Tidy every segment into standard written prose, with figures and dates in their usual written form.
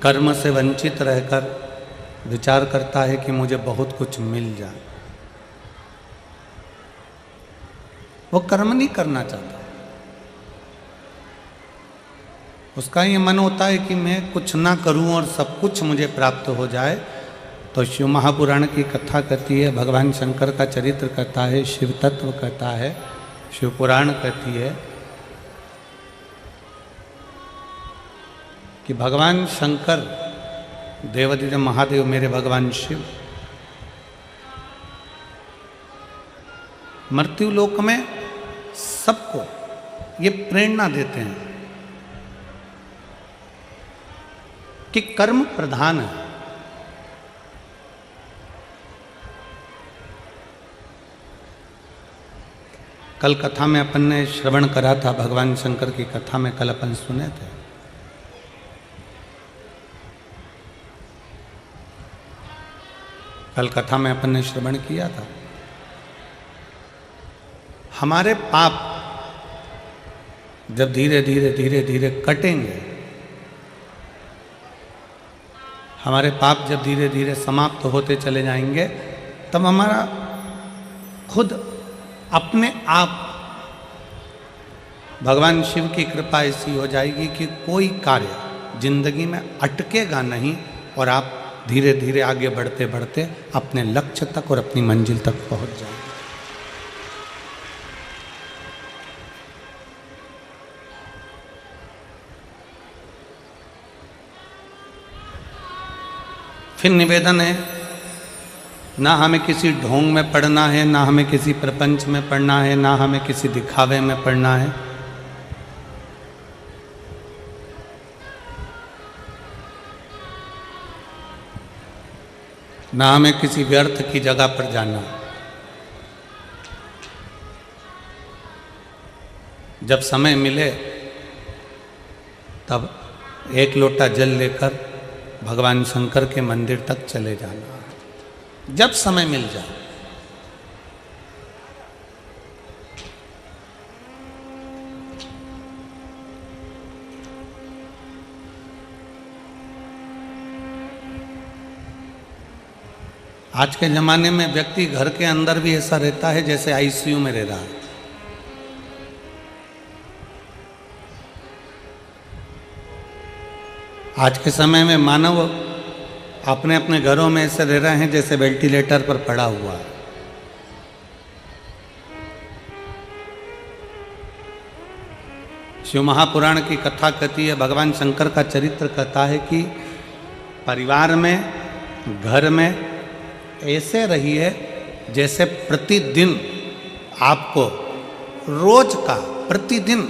कर्म से वंचित रहकर विचार करता है कि मुझे बहुत कुछ मिल जाए। वो कर्म नहीं करना चाहता, उसका ये मन होता है कि मैं कुछ ना करूं और सब कुछ मुझे प्राप्त हो जाए। तो शिव महापुराण की कथा कहती है, भगवान शंकर का चरित्र कहता है, शिव तत्व कहता है, शिव पुराण कहती है कि भगवान शंकर देवादिदेव महादेव मेरे भगवान शिव मृत्यु लोक में सबको ये प्रेरणा देते हैं कि कर्म प्रधान है। कल कथा में अपन ने श्रवण करा था, भगवान शंकर की कथा में कल अपन सुने थे। कल कथा में अपन ने श्रवण किया था, हमारे पाप जब धीरे धीरे धीरे धीरे कटेंगे, हमारे पाप जब धीरे धीरे समाप्त होते चले जाएंगे, तब हमारा खुद अपने आप भगवान शिव की कृपा ऐसी हो जाएगी कि कोई कार्य जिंदगी में अटकेगा नहीं और आप धीरे धीरे आगे बढ़ते बढ़ते अपने लक्ष्य तक और अपनी मंजिल तक पहुंच जाएंगे। फिर निवेदन है, ना हमें किसी ढोंग में पढ़ना है, ना हमें किसी प्रपंच में पढ़ना है, ना हमें किसी दिखावे में पढ़ना है। ना हमें किसी व्यर्थ की जगह पर जाना। जब समय मिले तब एक लोटा जल लेकर भगवान शंकर के मंदिर तक चले जाना, जब समय मिल जाए। आज के जमाने में व्यक्ति घर के अंदर भी ऐसा रहता है जैसे आईसीयू में रह रहा है। आज के समय में मानव अपने अपने घरों में ऐसे रह रहे हैं जैसे वेंटिलेटर पर पड़ा हुआ है। शिव महापुराण की कथा कहती है, भगवान शंकर का चरित्र कहता है कि परिवार में, घर में ऐसे रहिए जैसे प्रतिदिन आपको, रोज का प्रतिदिन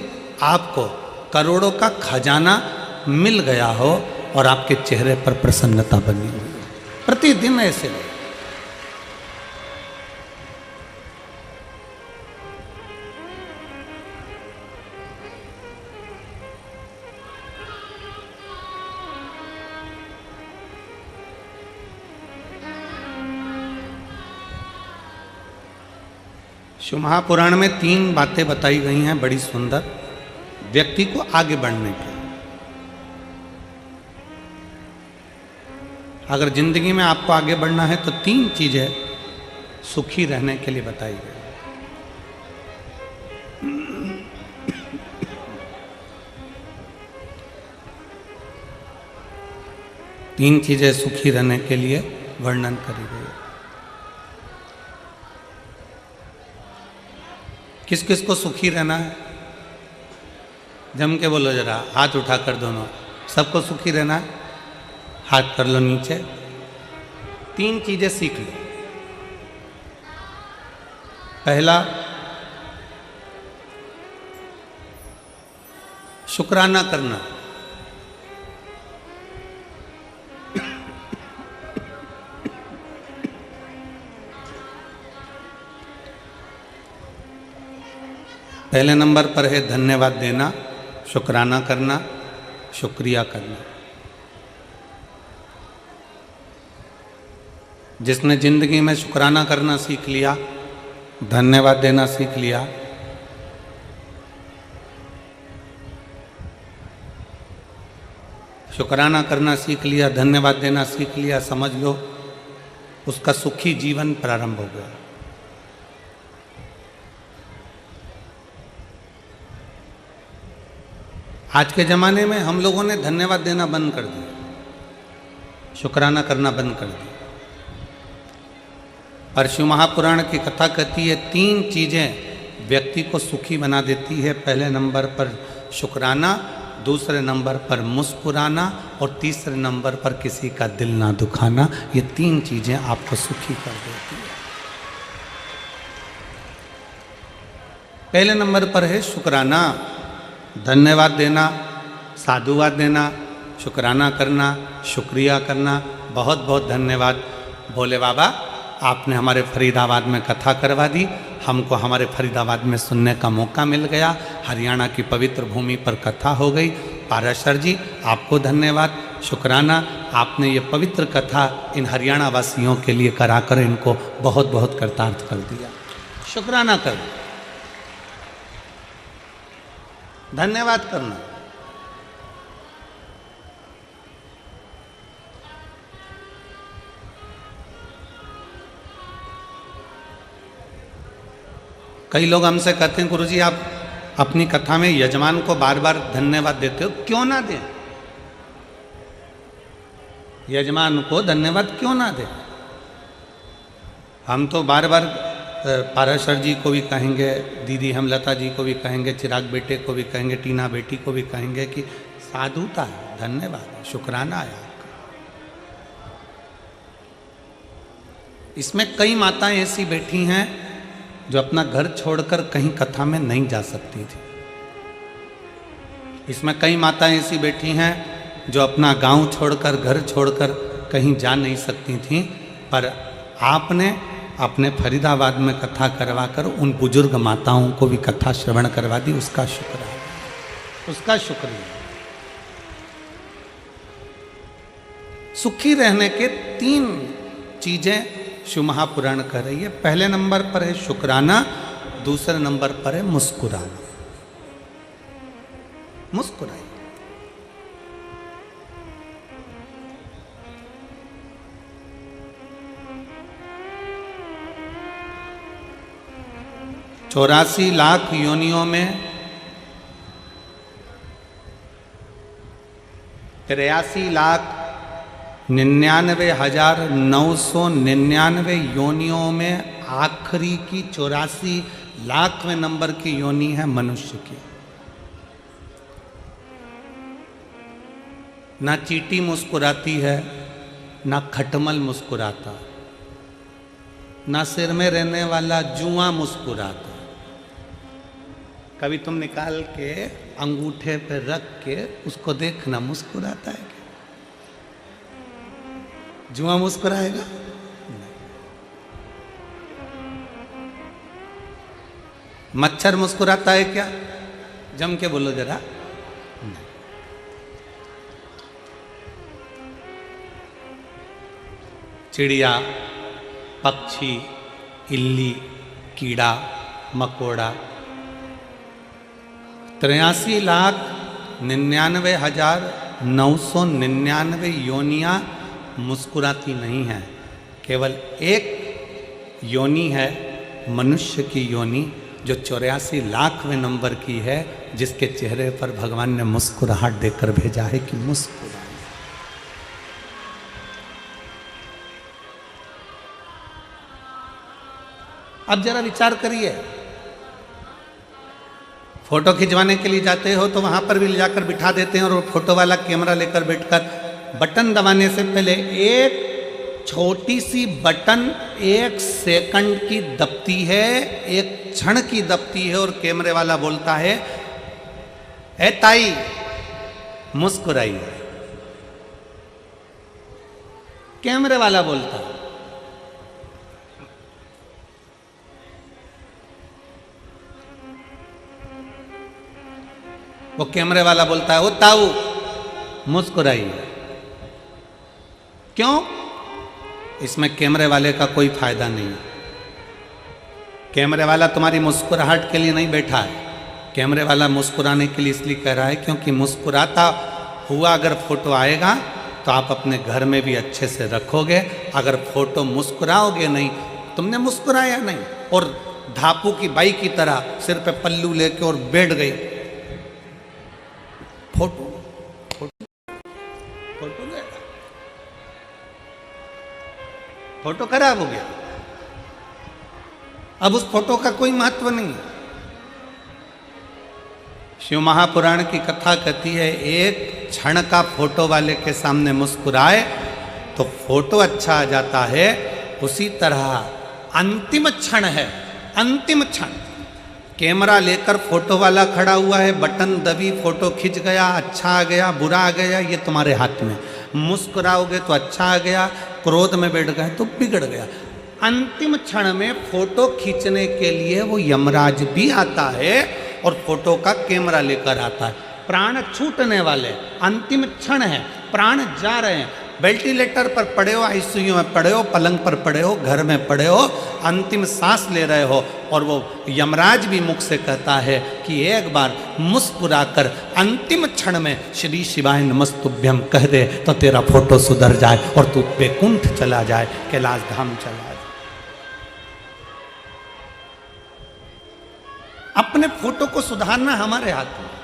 आपको करोड़ों का खजाना मिल गया हो और आपके चेहरे पर प्रसन्नता बनी हुई है। प्रतिदिन ऐसे रहे। शिव महापुराण में 3 बातें बताई गई हैं बड़ी सुंदर, व्यक्ति को आगे बढ़ने के। अगर जिंदगी में आपको आगे बढ़ना है तो 3 चीजें सुखी रहने के लिए बताई गई। तीन चीजें सुखी रहने के लिए वर्णन करी गई। किस किस को सुखी रहना है? जम के बोलो जरा, हाथ उठाकर दोनों। सबको सुखी रहना है? हाथ कर लो नीचे। 3 चीजें सीख लो। पहला, शुक्राना करना। पहले नंबर पर है धन्यवाद देना, शुक्राना करना, शुक्रिया करना। जिसने जिंदगी में शुक्राना करना सीख लिया, धन्यवाद देना सीख लिया, शुक्राना करना सीख लिया, धन्यवाद देना सीख लिया, समझ लो उसका सुखी जीवन प्रारंभ हो गया। आज के ज़माने में हम लोगों ने धन्यवाद देना बंद कर दिया, शुक्राना करना बंद कर दिया। पर शिव महापुराण की कथा कहती है 3 चीज़ें व्यक्ति को सुखी बना देती है। पहले नंबर पर शुक्राना, दूसरे नंबर पर मुस्कुराना और तीसरे नंबर पर किसी का दिल ना दुखाना। ये 3 चीज़ें आपको सुखी कर देती है। पहले नंबर पर है शुक्राना, धन्यवाद देना, साधुवाद देना, शुक्राना करना, शुक्रिया करना। बहुत बहुत धन्यवाद भोले बाबा, आपने हमारे फरीदाबाद में कथा करवा दी, हमको हमारे फरीदाबाद में सुनने का मौका मिल गया, हरियाणा की पवित्र भूमि पर कथा हो गई। पाराशर जी आपको धन्यवाद, शुक्राना, आपने ये पवित्र कथा इन हरियाणा वासियों के लिए कराकर इनको बहुत बहुत कृतार्थ कर दिया। शुक्राना कर, धन्यवाद करना। कई लोग हमसे कहते हैं गुरुजी आप अपनी कथा में यजमान को बार बार धन्यवाद देते हो, क्यों ना दें? यजमान को धन्यवाद क्यों ना दें? हम तो बार बार पाराशर जी को भी कहेंगे, दीदी हेमलता जी को भी कहेंगे, चिराग बेटे को भी कहेंगे, टीना बेटी को भी कहेंगे कि साधुता है, धन्यवाद है, शुक्राना है आपका। इसमें कई माताएं ऐसी बैठी हैं जो अपना घर छोड़कर कहीं कथा में नहीं जा सकती थी। इसमें कई माताएं ऐसी बैठी हैं जो अपना गांव छोड़कर, घर छोड़कर कहीं जा नहीं सकती थीं, पर आपने अपने फरीदाबाद में कथा करवाकर उन बुजुर्ग माताओं को भी कथा श्रवण करवा दी। उसका शुक्र है, उसका शुक्रिया। सुखी रहने के 3 चीजें शिव महापुराण कह रही है। पहले नंबर पर है शुक्राना, दूसरे नंबर पर है मुस्कुराना। मुस्कुराइए। चौरासी लाख योनियों में 83,99,999 योनियों में आखिरी की 84 लाखवें नंबर की योनि है मनुष्य की। ना चींटी मुस्कुराती है, ना खटमल मुस्कुराता, ना सिर में रहने वाला जुआ मुस्कुराता। कभी तुम निकाल के अंगूठे पे रख के उसको देखना, मुस्कुराता है क्या? जुआ मुस्कुराएगा? मच्छर मुस्कुराता है क्या? जम के बोलो जरा। चिड़िया, पक्षी, इल्ली, कीड़ा, मकोड़ा, 83,99,999 योनियां मुस्कुराती नहीं हैं। केवल एक योनि है मनुष्य की योनि, जो 84 लाखवें नंबर की है, जिसके चेहरे पर भगवान ने मुस्कुराहट देकर भेजा है कि मुस्कुराए। अब जरा विचार करिए, फोटो खिंचवाने के लिए जाते हो तो वहां पर भी ले जाकर बिठा देते हैं और वो फोटो वाला कैमरा लेकर बैठकर बटन दबाने से पहले एक छोटी सी बटन 1 सेकंड की दबती है, 1 क्षण की दबती है, और कैमरे वाला बोलता है ए ताई मुस्कुराइए। कैमरे वाला बोलता है। वो कैमरे वाला बोलता है ओ ताऊ मुस्कुराइए। क्यों? इसमें कैमरे वाले का कोई फायदा नहीं है। कैमरे वाला तुम्हारी मुस्कुराहट के लिए नहीं बैठा है। कैमरे वाला मुस्कुराने के लिए इसलिए कह रहा है क्योंकि मुस्कुराता हुआ अगर फोटो आएगा तो आप अपने घर में भी अच्छे से रखोगे। अगर फोटो मुस्कुराओगे नहीं, तुमने मुस्कुराया नहीं और धापू की बाई की तरह सिर पे पल्लू लेके और बैठ गई, फोटो फोटो फोटो लेगा, फोटो खराब हो गया। अब उस फोटो का कोई महत्व नहीं है। शिव महापुराण की कथा कहती है, एक क्षण का फोटो वाले के सामने मुस्कुराए तो फोटो अच्छा आ जाता है। उसी तरह अंतिम क्षण है, अंतिम क्षण, कैमरा लेकर फोटो वाला खड़ा हुआ है, बटन दबी, फोटो खिंच गया, अच्छा आ गया, बुरा आ गया, ये तुम्हारे हाथ में। मुस्कुराओगे तो अच्छा आ गया, क्रोध में बैठ गए तो बिगड़ गया। अंतिम क्षण में फोटो खींचने के लिए वो यमराज भी आता है और फोटो का कैमरा लेकर आता है। प्राण छूटने वाले, अंतिम क्षण है, प्राण जा रहे हैं, वेंटिलेटर पर पड़े हो, आईसीयू में पड़े हो, पलंग पर पड़े हो, घर में पड़े हो, अंतिम सांस ले रहे हो और वो यमराज भी मुख से कहता है कि एक बार मुस्कुराकर अंतिम क्षण में श्री शिवाय नमस्तुभ्यम कह दे तो तेरा फोटो सुधर जाए और तू बैकुंठ चला जाए, कैलाश धाम चला जाए। अपने फोटो को सुधारना हमारे हाथ में।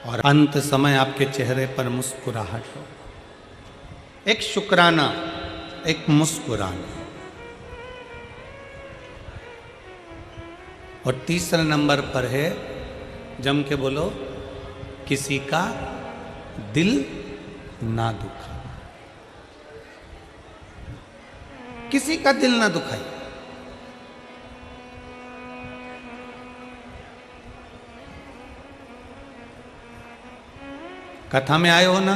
और अंत समय आपके चेहरे पर मुस्कुराहट हो, एक शुक्राना, एक मुस्कुराना। और तीसरे नंबर पर है, जम के बोलो, किसी का दिल ना दुखा, किसी का दिल ना दुखाई। कथा में आए हो ना,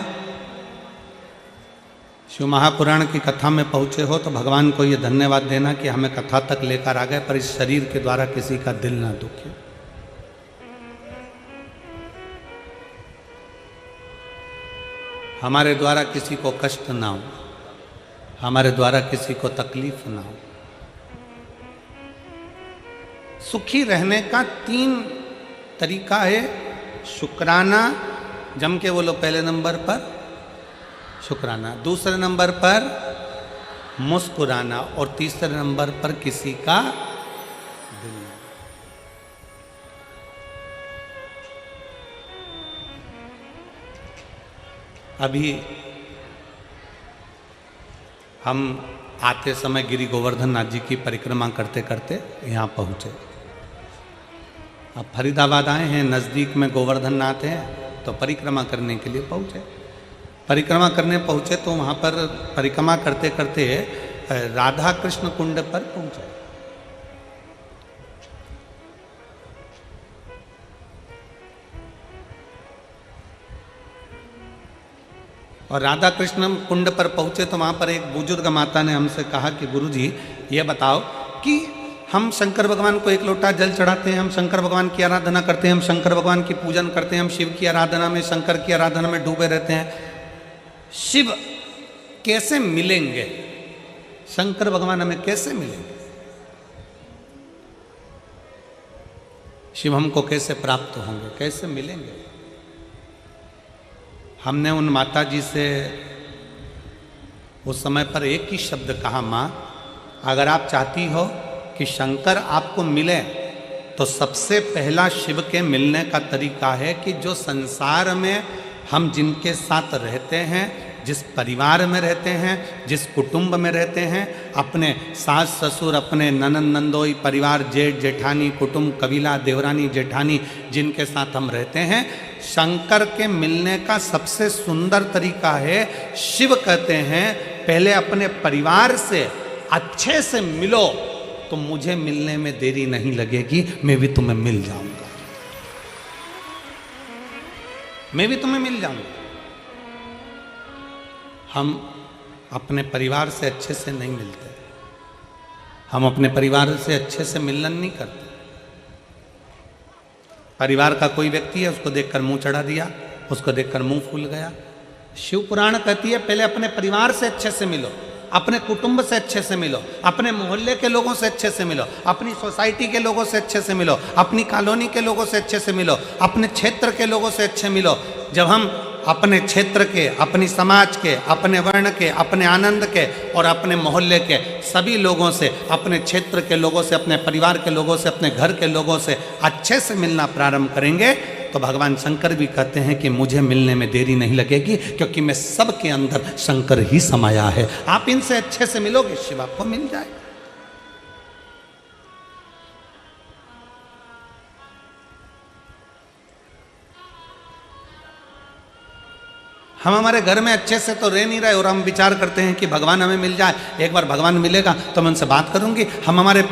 शिव महापुराण की कथा में पहुंचे हो तो भगवान को ये धन्यवाद देना कि हमें कथा तक लेकर आ गए, पर इस शरीर के द्वारा किसी का दिल ना दुखे। हमारे द्वारा किसी को कष्ट ना हो, हमारे द्वारा किसी को तकलीफ ना हो। सुखी रहने का 3 तरीका है। शुक्राना, जम के बोलो, पहले नंबर पर शुक्राना, दूसरे नंबर पर मुस्कुराना और तीसरे नंबर पर किसी का दिल। अभी हम आते समय गिरि गोवर्धन नाथ जी की परिक्रमा करते करते यहाँ पहुँचे। अब फरीदाबाद आए हैं, नज़दीक में गोवर्धन नाथ हैं, तो परिक्रमा करने के लिए पहुँचे। परिक्रमा करने पहुँचे तो वहाँ पर परिक्रमा करते करते राधा कृष्ण कुंड पर पहुँचे। और राधा कृष्ण कुंड पर पहुँचे तो वहाँ पर एक बुजुर्ग माता ने हमसे कहा कि गुरुजी ये बताओ कि हम शंकर भगवान को 1 लोटा जल चढ़ाते हैं, हम शंकर भगवान की आराधना करते हैं, हम शंकर भगवान की पूजन करते हैं, हम शिव की आराधना में, शंकर की आराधना में डूबे रहते हैं। शिव कैसे मिलेंगे? शंकर भगवान हमें कैसे मिलेंगे? शिव हमको कैसे प्राप्त होंगे, कैसे मिलेंगे? हमने उन माता जी से उस समय पर एक ही शब्द कहा, माँ अगर आप चाहती हो कि शंकर आपको मिले तो सबसे पहला शिव के मिलने का तरीका है कि जो संसार में हम जिनके साथ रहते हैं, जिस परिवार में रहते हैं, जिस कुटुंब में रहते हैं, अपने सास ससुर, अपने ननंद नंदोई, परिवार, जेठ जेठानी, कुटुंब, कबीला, देवरानी जेठानी, जिनके साथ हम रहते हैं, शंकर के मिलने का सबसे सुंदर तरीका है, शिव कहते हैं पहले अपने परिवार से अच्छे से मिलो तो मुझे मिलने में देरी नहीं लगेगी, मैं भी तुम्हें मिल जाऊंगा, मैं भी तुम्हें मिल जाऊंगा। हम अपने परिवार से अच्छे से नहीं मिलते, हम अपने परिवार से अच्छे से मिलन नहीं करते। परिवार का कोई व्यक्ति है, उसको देखकर मुंह चढ़ा दिया, उसको देखकर मुंह फूल गया। शिव पुराण कहती है पहले अपने परिवार से अच्छे से मिलो, अपने कुटुंब से अच्छे से मिलो, अपने मोहल्ले के लोगों से अच्छे से मिलो, अपनी सोसाइटी के लोगों से अच्छे से मिलो, अपनी कॉलोनी के लोगों से अच्छे से मिलो, अपने क्षेत्र के लोगों से अच्छे मिलो। जब हम अपने क्षेत्र के, अपनी समाज के, अपने वर्ण के, अपने आनंद के और अपने मोहल्ले के सभी लोगों से, अपने क्षेत्र के लोगों से, अपने परिवार के लोगों से, अपने घर के लोगों से अच्छे से मिलना प्रारंभ करेंगे तो भगवान शंकर भी कहते हैं कि मुझे मिलने में देरी नहीं लगेगी, क्योंकि मैं सबके अंदर शंकर ही समाया है। आप इनसे अच्छे से मिलोगे, शिव आपको मिल जाएगा। हम हमारे घर में अच्छे से तो रह नहीं रहे और हम विचार करते हैं कि भगवान हमें मिल जाए, एक बार भगवान मिलेगा तो मैं उनसे बात करूंगी। हम हमारे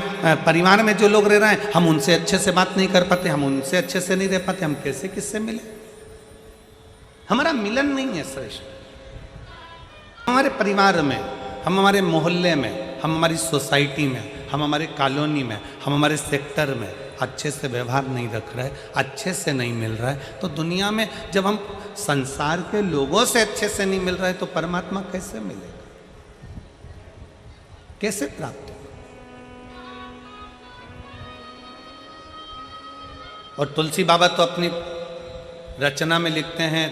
परिवार में जो लोग रह रहे हैं हम उनसे अच्छे से बात नहीं कर पाते, हम उनसे अच्छे से नहीं रह पाते, हम कैसे किससे मिले? हमारा मिलन नहीं है श्रेष्ठ। हमारे परिवार में, हम हमारे मोहल्ले में, हम हमारी सोसाइटी में, हम हमारी कॉलोनी में, हम हमारे सेक्टर में अच्छे से व्यवहार नहीं रख रहे, अच्छे से नहीं मिल रहा है, तो दुनिया में जब हम संसार के लोगों से अच्छे से नहीं मिल रहे तो परमात्मा कैसे मिलेगा, कैसे प्राप्त होगा? और तुलसी बाबा तो अपनी रचना में लिखते हैं,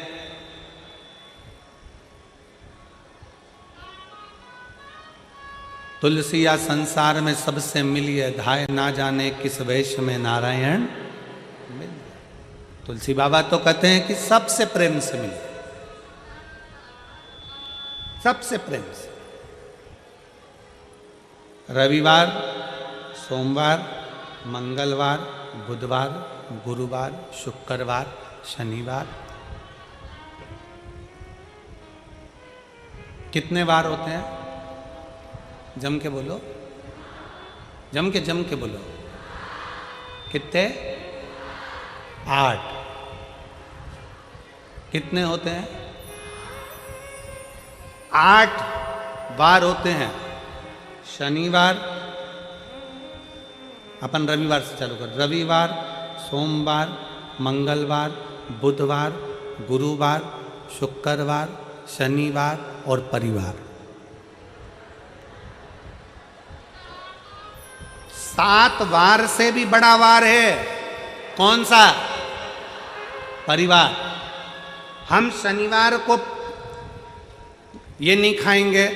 तुलसिया संसार में सबसे मिलिए, धाय ना जाने किस वेश में नारायण मिल। तुलसी बाबा तो कहते हैं कि सबसे प्रेम से मिले, सबसे प्रेम से। रविवार, सोमवार, मंगलवार, बुधवार, गुरुवार, शुक्रवार, शनिवार, कितने बार होते हैं? जम के बोलो, जम के बोलो। कितने? 8। कितने होते हैं? 8 बार होते हैं। शनिवार, अपन रविवार से चालू कर, रविवार, सोमवार, मंगलवार, बुधवार, गुरुवार, शुक्रवार, शनिवार और परिवार। 7 वार से भी बड़ा वार है। कौन सा? परिवार। हम शनिवार को ये नहीं खाएंगे,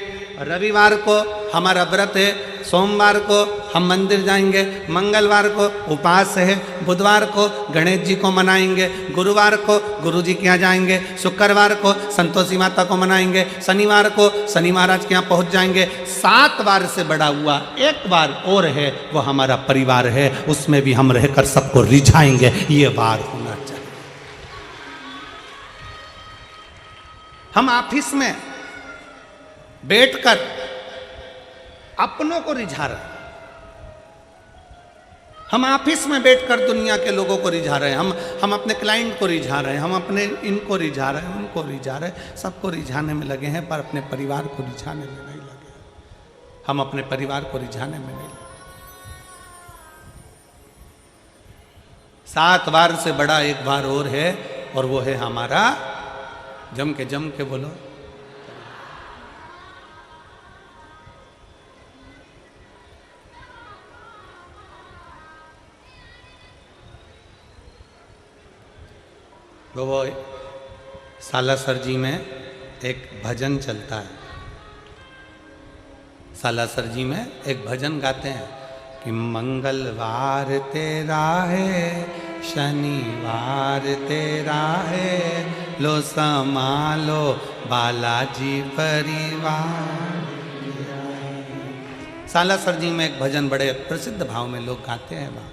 रविवार को हमारा व्रत है, सोमवार को हम मंदिर जाएंगे, मंगलवार को उपवास है, बुधवार को गणेश जी को मनाएंगे, गुरुवार को गुरु जी के यहाँ जाएंगे, शुक्रवार को संतोषी माता को मनाएंगे, शनिवार को शनि महाराज के यहाँ पहुँच जाएंगे। 7 बार से बड़ा हुआ एक बार और है, वो हमारा परिवार है, उसमें भी हम रहकर सबको रिझाएंगे। ये बार होना चाहिए। हम ऑफिस में बैठकर अपनों को रिझा रहे हैं, हम ऑफिस में बैठकर दुनिया के लोगों को रिझा रहे हैं, हम अपने क्लाइंट को रिझा रहे हैं, हम अपने इनको रिझा रहे हैं, उनको रिझा रहे हैं, सबको रिझाने में लगे हैं, पर अपने परिवार को रिझाने में नहीं लगे। हम अपने परिवार को रिझाने में नहीं लगे। 7 बार से बड़ा एक बार और है, और वो है हमारा, जम के बोलो, वो सालासर जी में एक भजन चलता है। सालासर जी में एक भजन गाते हैं कि मंगलवार तेरा है, शनिवार तेरा है, लो संभालो बालाजी परिवार। सालासर जी में एक भजन बड़े प्रसिद्ध भाव में लोग गाते हैं। वहाँ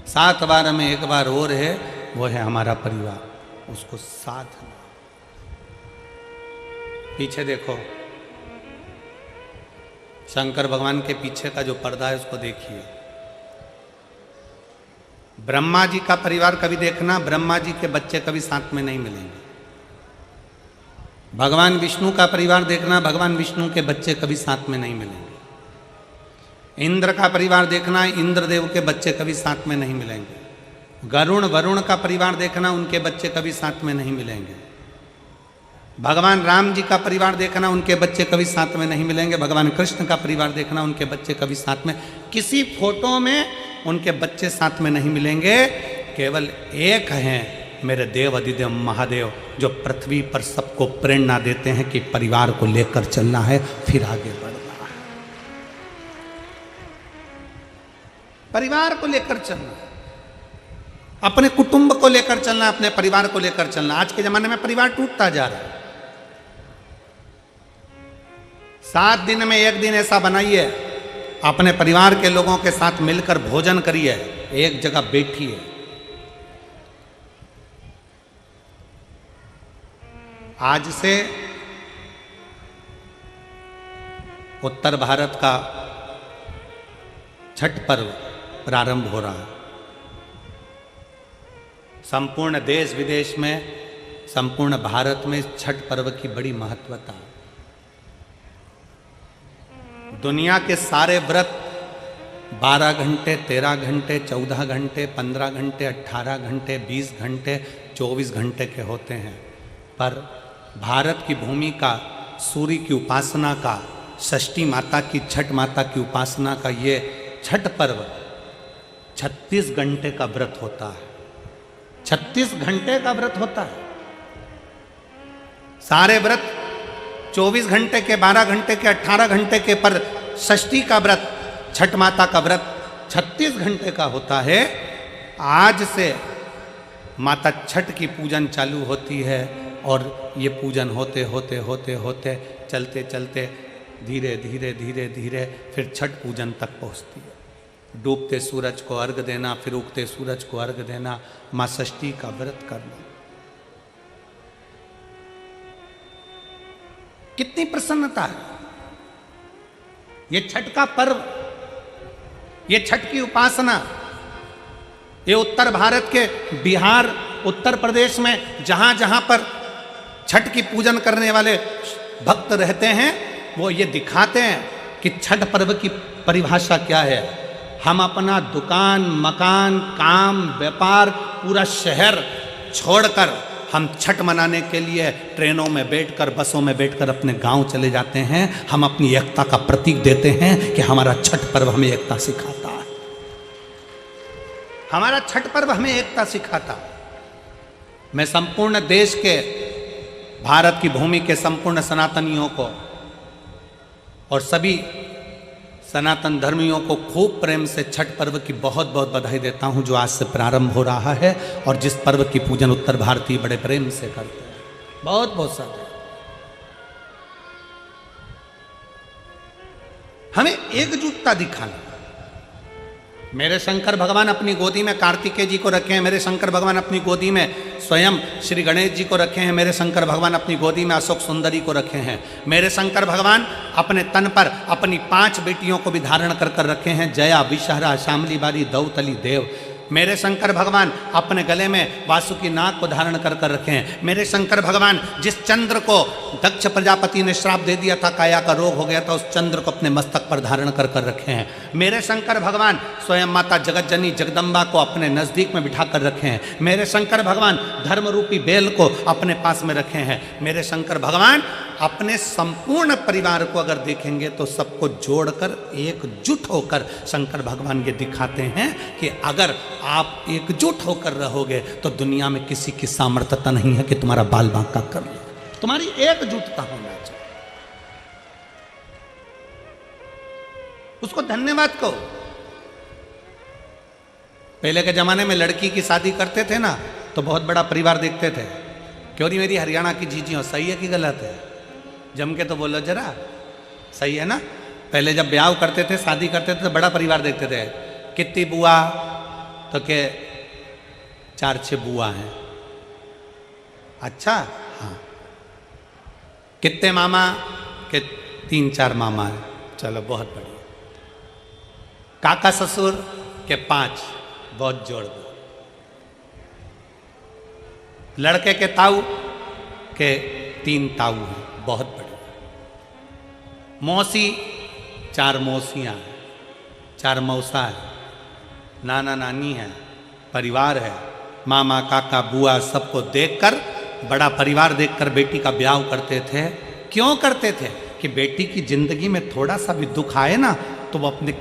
7 बार में एक बार और है, वो है हमारा परिवार, उसको साधना। पीछे देखो, शंकर भगवान के पीछे का जो पर्दा है उसको देखिए। ब्रह्मा जी का परिवार कभी देखना, ब्रह्मा जी के बच्चे कभी साथ में नहीं मिलेंगे। भगवान विष्णु का परिवार देखना, भगवान विष्णु के बच्चे कभी साथ में नहीं मिलेंगे। इंद्र का परिवार देखना, इंद्रदेव के बच्चे कभी साथ में नहीं मिलेंगे। वरुण का परिवार देखना, उनके बच्चे कभी साथ में नहीं मिलेंगे। भगवान राम जी का परिवार देखना, उनके बच्चे कभी साथ में नहीं मिलेंगे। भगवान कृष्ण का परिवार देखना, उनके बच्चे कभी साथ में, किसी फोटो में उनके बच्चे साथ में नहीं मिलेंगे। केवल एक हैं मेरे देव अधिदेव महादेव, जो पृथ्वी पर सबको प्रेरणा देते हैं कि परिवार को लेकर चलना है, फिर आगे बढ़ना है, परिवार को लेकर चलना है, अपने कुटुंब को लेकर चलना, अपने परिवार को लेकर चलना। आज के जमाने में परिवार टूटता जा रहा है। 7 दिन में एक दिन ऐसा बनाइए, अपने परिवार के लोगों के साथ मिलकर भोजन करिए, एक जगह बैठिए। आज से उत्तर भारत का छठ पर्व प्रारंभ हो रहा है। संपूर्ण देश विदेश में, संपूर्ण भारत में छठ पर्व की बड़ी महत्वता है। दुनिया के सारे व्रत 12 घंटे, 13 घंटे, 14 घंटे, 15 घंटे, 18 घंटे, 20 घंटे, 24 घंटे के होते हैं, पर भारत की भूमि का, सूर्य की उपासना का, षष्ठी माता की, छठ माता की उपासना का ये छठ पर्व 36 घंटे का व्रत होता है। 36 घंटे का व्रत होता है। सारे व्रत 24 घंटे के, 12 घंटे के, 18 घंटे के, पर षष्ठी का व्रत, छठ माता का व्रत 36 घंटे का होता है। आज से माता छठ की पूजन चालू होती है और ये पूजन होते होते होते होते चलते चलते धीरे धीरे धीरे धीरे फिर छठ पूजन तक पहुँचती है। डूबते सूरज को अर्घ देना, फिर उगते सूरज को अर्घ देना, माँ षष्ठी का व्रत करना। कितनी प्रसन्नता है। ये छठ का पर्व, ये छठ की उपासना, ये उत्तर भारत के बिहार, उत्तर प्रदेश में जहां जहां पर छठ की पूजन करने वाले भक्त रहते हैं, वो ये दिखाते हैं कि छठ पर्व की परिभाषा क्या है। हम अपना दुकान, मकान, काम, व्यापार, पूरा शहर छोड़कर हम छठ मनाने के लिए ट्रेनों में बैठकर, बसों में बैठकर अपने गांव चले जाते हैं। हम अपनी एकता का प्रतीक देते हैं कि हमारा छठ पर्व हमें एकता सिखाता है। हमारा छठ पर्व हमें एकता सिखाता है। मैं संपूर्ण देश के, भारत की भूमि के संपूर्ण सनातनियों को और सभी सनातन धर्मियों को खूब प्रेम से छठ पर्व की बहुत बहुत बधाई देता हूं, जो आज से प्रारंभ हो रहा है और जिस पर्व की पूजन उत्तर भारतीय बड़े प्रेम से करते हैं। बहुत बहुत सारे। हमें एकजुटता दिखाना। मेरे शंकर भगवान अपनी गोदी में कार्तिकेय जी को रखे हैं, मेरे शंकर भगवान अपनी गोदी में स्वयं श्री गणेश जी को रखे हैं, मेरे शंकर भगवान अपनी गोदी में अशोक सुंदरी को रखे हैं, मेरे शंकर भगवान अपने तन पर अपनी 5 बेटियों को भी धारण कर कर रखे हैं, जया, विषहरा, शामली बारी, दौतली, देव। मेरे शंकर भगवान अपने गले में वासुकी नाग को धारण कर कर रखे हैं। मेरे शंकर भगवान जिस चंद्र को दक्ष प्रजापति ने श्राप दे दिया था, काया का रोग हो गया था, उस चंद्र को अपने मस्तक पर धारण कर कर रखे हैं। मेरे शंकर भगवान स्वयं माता जगतजनी जगदम्बा को अपने नज़दीक में बिठा कर रखे हैं। मेरे शंकर भगवान धर्म रूपी बेल को अपने पास में रखे हैं। मेरे शंकर भगवान अपने संपूर्ण परिवार को अगर देखेंगे तो सबको जोड़कर एकजुट होकर शंकर भगवान ये दिखाते हैं कि अगर आप एकजुट होकर रहोगे तो दुनिया में किसी की सामर्थ्यता नहीं है कि तुम्हारा बाल बांका कर ले। तुम्हारी एकजुटता होना चाहिए। उसको धन्यवाद कहो। पहले के जमाने में लड़की की शादी करते थे ना तो बहुत बड़ा परिवार देखते थे। क्यों नहीं मेरी हरियाणा की जीजी हो, सही है कि गलत है? जम के तो बोलो जरा, सही है ना? पहले जब ब्याह करते थे, शादी करते थे तो बड़ा परिवार देखते थे। कितनी बुआ? तो के 4-6 बुआ हैं। अच्छा, हाँ। कितने मामा? के 3-4 मामा हैं। चलो बहुत बढ़िया। काका ससुर के 5, बहुत जोड़ दो। लड़के के ताऊ के 3 ताऊ हैं, बहुत बढ़िया। मौसी 4 मौसियाँ हैं, 4 मौसा है, नाना नानी है, परिवार है, मामा काका बुआ सबको देखकर बड़ा परिवार देखकर बेटी का ब्याह करते थे। क्यों करते थे? कि बेटी की जिंदगी में थोड़ा सा भी दुख आए ना तो वो अपने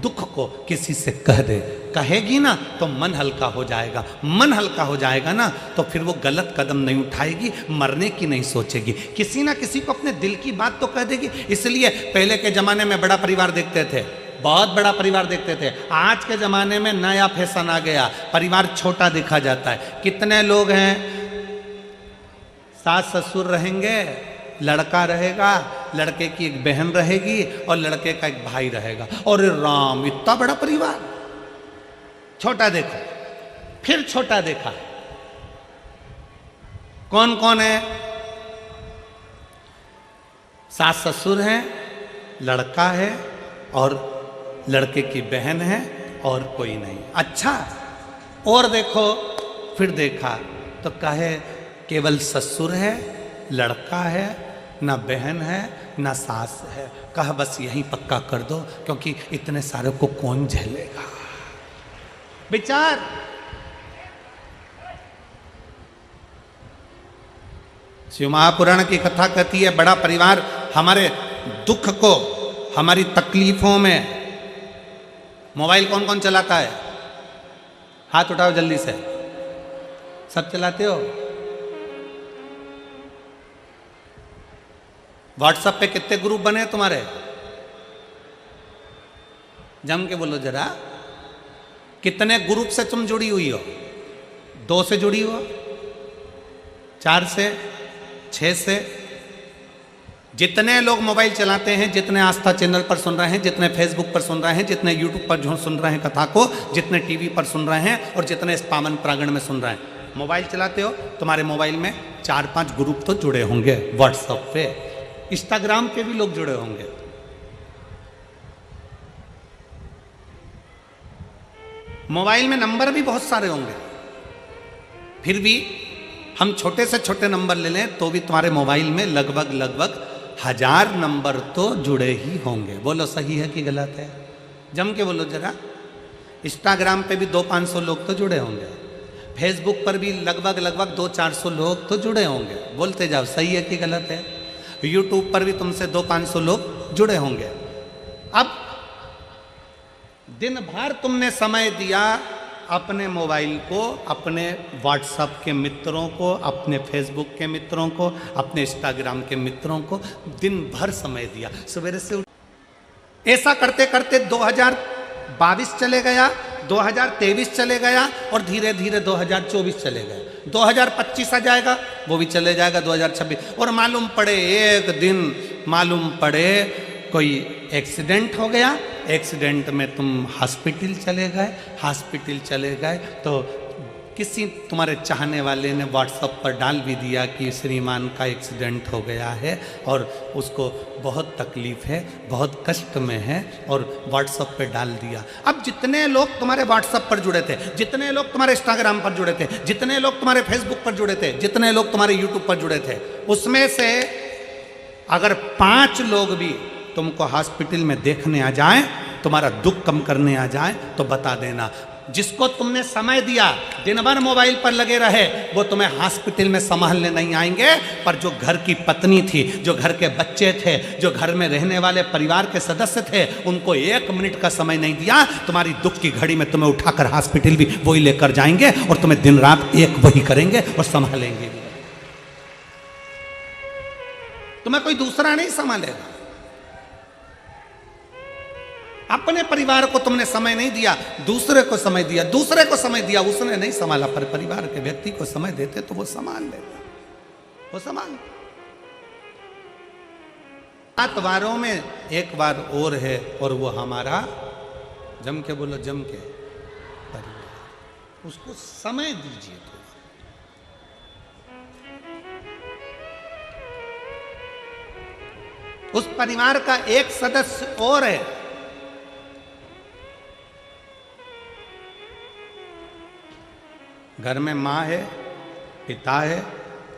दुख को किसी से कह दे, कहेगी ना तो मन हल्का हो जाएगा। मन हल्का हो जाएगा ना तो फिर वो गलत कदम नहीं उठाएगी, मरने की नहीं सोचेगी, किसी ना किसी को अपने दिल की बात तो कह देगी। इसलिए पहले के जमाने में बड़ा परिवार देखते थे, बहुत बड़ा परिवार देखते थे। आज के जमाने में नया फैशन आ गया, परिवार छोटा देखा जाता है। कितने लोग हैं, सास ससुर रहेंगे, लड़का रहेगा, लड़के की एक बहन रहेगी और लड़के का एक भाई रहेगा। और राम, इतना बड़ा परिवार। छोटा देखो, फिर छोटा देखा, कौन कौन है? सास ससुर हैं, लड़का है और लड़के की बहन है और कोई नहीं। अच्छा, और देखो, फिर देखा तो कहे केवल ससुर है, लड़का है, ना बहन है, ना सास है। कहा बस यहीं पक्का कर दो, क्योंकि इतने सारे को कौन झेलेगा। विचार, शिव महापुराण की कथा कहती है बड़ा परिवार हमारे दुख को, हमारी तकलीफों में। मोबाइल कौन कौन चलाता है? हाथ उठाओ जल्दी से। सब चलाते हो? व्हाट्सएप पे कितने ग्रुप बने तुम्हारे? जम के बोलो जरा, कितने ग्रुप से तुम जुड़ी हुई हो? 2 से जुड़ी हो, 4 से, 6 से? जितने लोग मोबाइल चलाते हैं, जितने आस्था चैनल पर सुन रहे हैं, जितने फेसबुक पर सुन रहे हैं, जितने यूट्यूब पर जो सुन रहे हैं कथा को, जितने टीवी पर सुन रहे हैं और जितने इस पावन प्रांगण में सुन रहे हैं, मोबाइल चलाते हो, तुम्हारे मोबाइल में 4-5 ग्रुप तो जुड़े होंगे। व्हाट्सएप पे, इंस्टाग्राम पे भी लोग जुड़े होंगे। मोबाइल में नंबर भी बहुत सारे होंगे, फिर भी हम छोटे से छोटे नंबर ले लें तो भी तुम्हारे मोबाइल में लगभग 1000 नंबर तो जुड़े ही होंगे। बोलो सही है कि गलत है? जम के बोलो जरा। इंस्टाग्राम पे भी 200-500 लोग तो जुड़े होंगे, फेसबुक पर भी लगभग 200-400 लोग तो जुड़े होंगे। बोलते जाओ, सही है कि गलत है? यूट्यूब पर भी तुमसे 200-500 लोग जुड़े होंगे। अब दिन भर तुमने समय दिया अपने मोबाइल को, अपने व्हाट्सएप के मित्रों को, अपने फेसबुक के मित्रों को, अपने इंस्टाग्राम के मित्रों को दिन भर समय दिया। सवेरे से ऐसा करते करते 2022 चले गया, 2023 चले गया और धीरे धीरे 2024 चले गए। 2025 आ जाएगा, वो भी चले जाएगा 2026। और मालूम पड़े एक दिन, मालूम पड़े कोई एक्सीडेंट हो गया, एक्सीडेंट में तुम हॉस्पिटल चले गए, हॉस्पिटल चले गए तो किसी तुम्हारे चाहने वाले ने व्हाट्सएप पर डाल भी दिया कि श्रीमान का एक्सीडेंट हो गया है और उसको बहुत तकलीफ है, बहुत कष्ट में है, और व्हाट्सएप पे डाल दिया। अब जितने लोग तुम्हारे व्हाट्सएप पर जुड़े थे, जितने लोग तुम्हारे इंस्टाग्राम पर जुड़े थे, जितने लोग तुम्हारे फेसबुक पर जुड़े थे, जितने लोग तुम्हारे यूट्यूब पर जुड़े थे, उसमें से अगर 5 लोग भी तुमको हॉस्पिटल में देखने आ जाएं, तुम्हारा दुख कम करने आ जाएं, तो बता देना, जिसको तुमने समय दिया, दिन भर मोबाइल पर लगे रहे, वो तुम्हें हॉस्पिटल में संभालने नहीं आएंगे। पर जो घर की पत्नी थी, जो घर के बच्चे थे, जो घर में रहने वाले परिवार के सदस्य थे, उनको 1 मिनट का समय नहीं दिया, तुम्हारी दुख की घड़ी में तुम्हें उठाकर हॉस्पिटल भी वही लेकर जाएंगे और तुम्हें दिन रात एक वही करेंगे और संभालेंगे भी। तुम्हें कोई दूसरा नहीं संभालेगा। अपने परिवार को तुमने समय नहीं दिया, दूसरे को समय दिया, दूसरे को समय दिया, उसने नहीं संभाला। पर परिवार के व्यक्ति को समय देते तो वो संभाल लेता, वो संभाल। 7 वारों में एक बार और है, और वो हमारा, जम के बोलो, जम के परिवार। उसको समय दीजिए। तो उस परिवार का एक सदस्य और है, घर में माँ है, पिता है,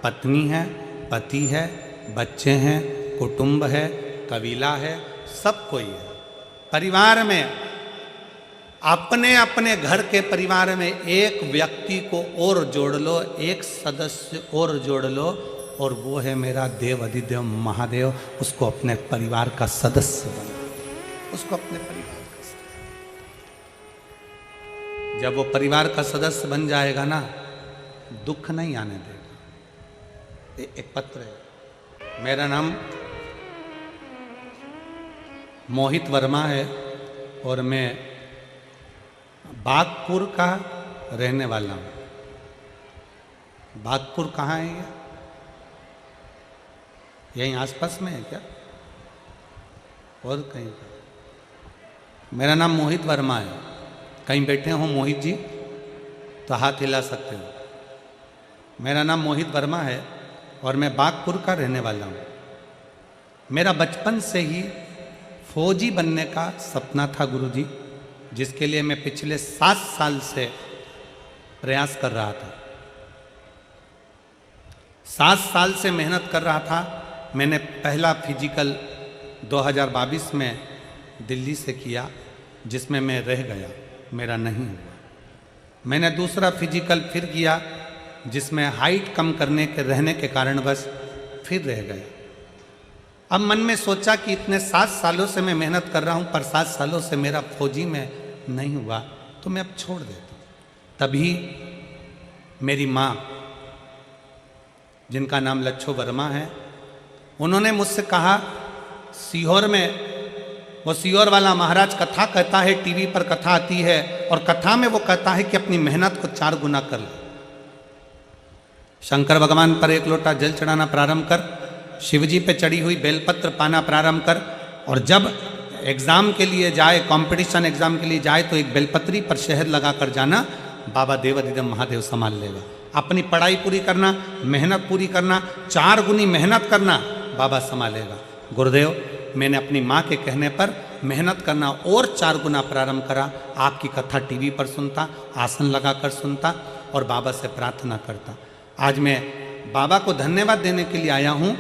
पत्नी है, पति है, बच्चे हैं, कुटुंब है, कबीला है, सब कोई है। परिवार में अपने अपने घर के परिवार में एक व्यक्ति को और जोड़ लो, एक सदस्य और जोड़ लो, और वो है मेरा देव अधिदेव महादेव। उसको अपने परिवार का सदस्य बना, उसको अपने परिवार का सदस्य। जब वो परिवार का सदस्य बन जाएगा ना, दुख नहीं आने देगा। एक पत्र है, मेरा नाम मोहित वर्मा है और मैं बागपुर का रहने वाला हूँ। बागपुर कहाँ है ये? यहीं आसपास में है क्या और कहीं का? मेरा नाम मोहित वर्मा है। कहीं बैठे हो मोहित जी तो हाथ हिला सकते हो। मेरा नाम मोहित वर्मा है और मैं बागपुर का रहने वाला हूँ। मेरा बचपन से ही फौजी बनने का सपना था गुरुजी, जिसके लिए मैं पिछले 7 साल से प्रयास कर रहा था। 7 साल से मेहनत कर रहा था। मैंने पहला फिजिकल 2022 में दिल्ली से किया, जिसमें मैं रह गया, मेरा नहीं हुआ। मैंने दूसरा फिजिकल फिर किया, जिसमें हाइट कम करने के रहने के कारण बस फिर रह गया। अब मन में सोचा कि इतने 7 सालों से मैं मेहनत कर रहा हूँ, पर 7 सालों से मेरा फौजी में नहीं हुआ, तो मैं अब छोड़ देता हूँ। तभी मेरी माँ, जिनका नाम लच्छो वर्मा है, उन्होंने मुझसे कहा, सीहोर में वो सीहोर वाला महाराज कथा कहता है, टीवी पर कथा आती है, और कथा में वो कहता है कि अपनी मेहनत को 4 गुना कर ले। शंकर भगवान पर 1 लोटा जल चढ़ाना प्रारंभ कर, शिवजी पे चढ़ी हुई बेलपत्र पाना प्रारंभ कर, और जब एग्जाम के लिए जाए, कंपटीशन एग्जाम के लिए जाए, तो एक बेलपत्री पर शहद लगा कर जाना, बाबा देव अधिदेव महादेव संभाल लेगा। अपनी पढ़ाई पूरी करना, मेहनत पूरी करना, 4 गुनी मेहनत करना, बाबा संभालेगा। गुरुदेव, मैंने अपनी माँ के कहने पर मेहनत करना और 4 गुना प्रारंभ करा। आपकी कथा टीवी पर सुनता, आसन लगाकर सुनता और बाबा से प्रार्थना करता। आज मैं बाबा को धन्यवाद देने के लिए आया हूँ।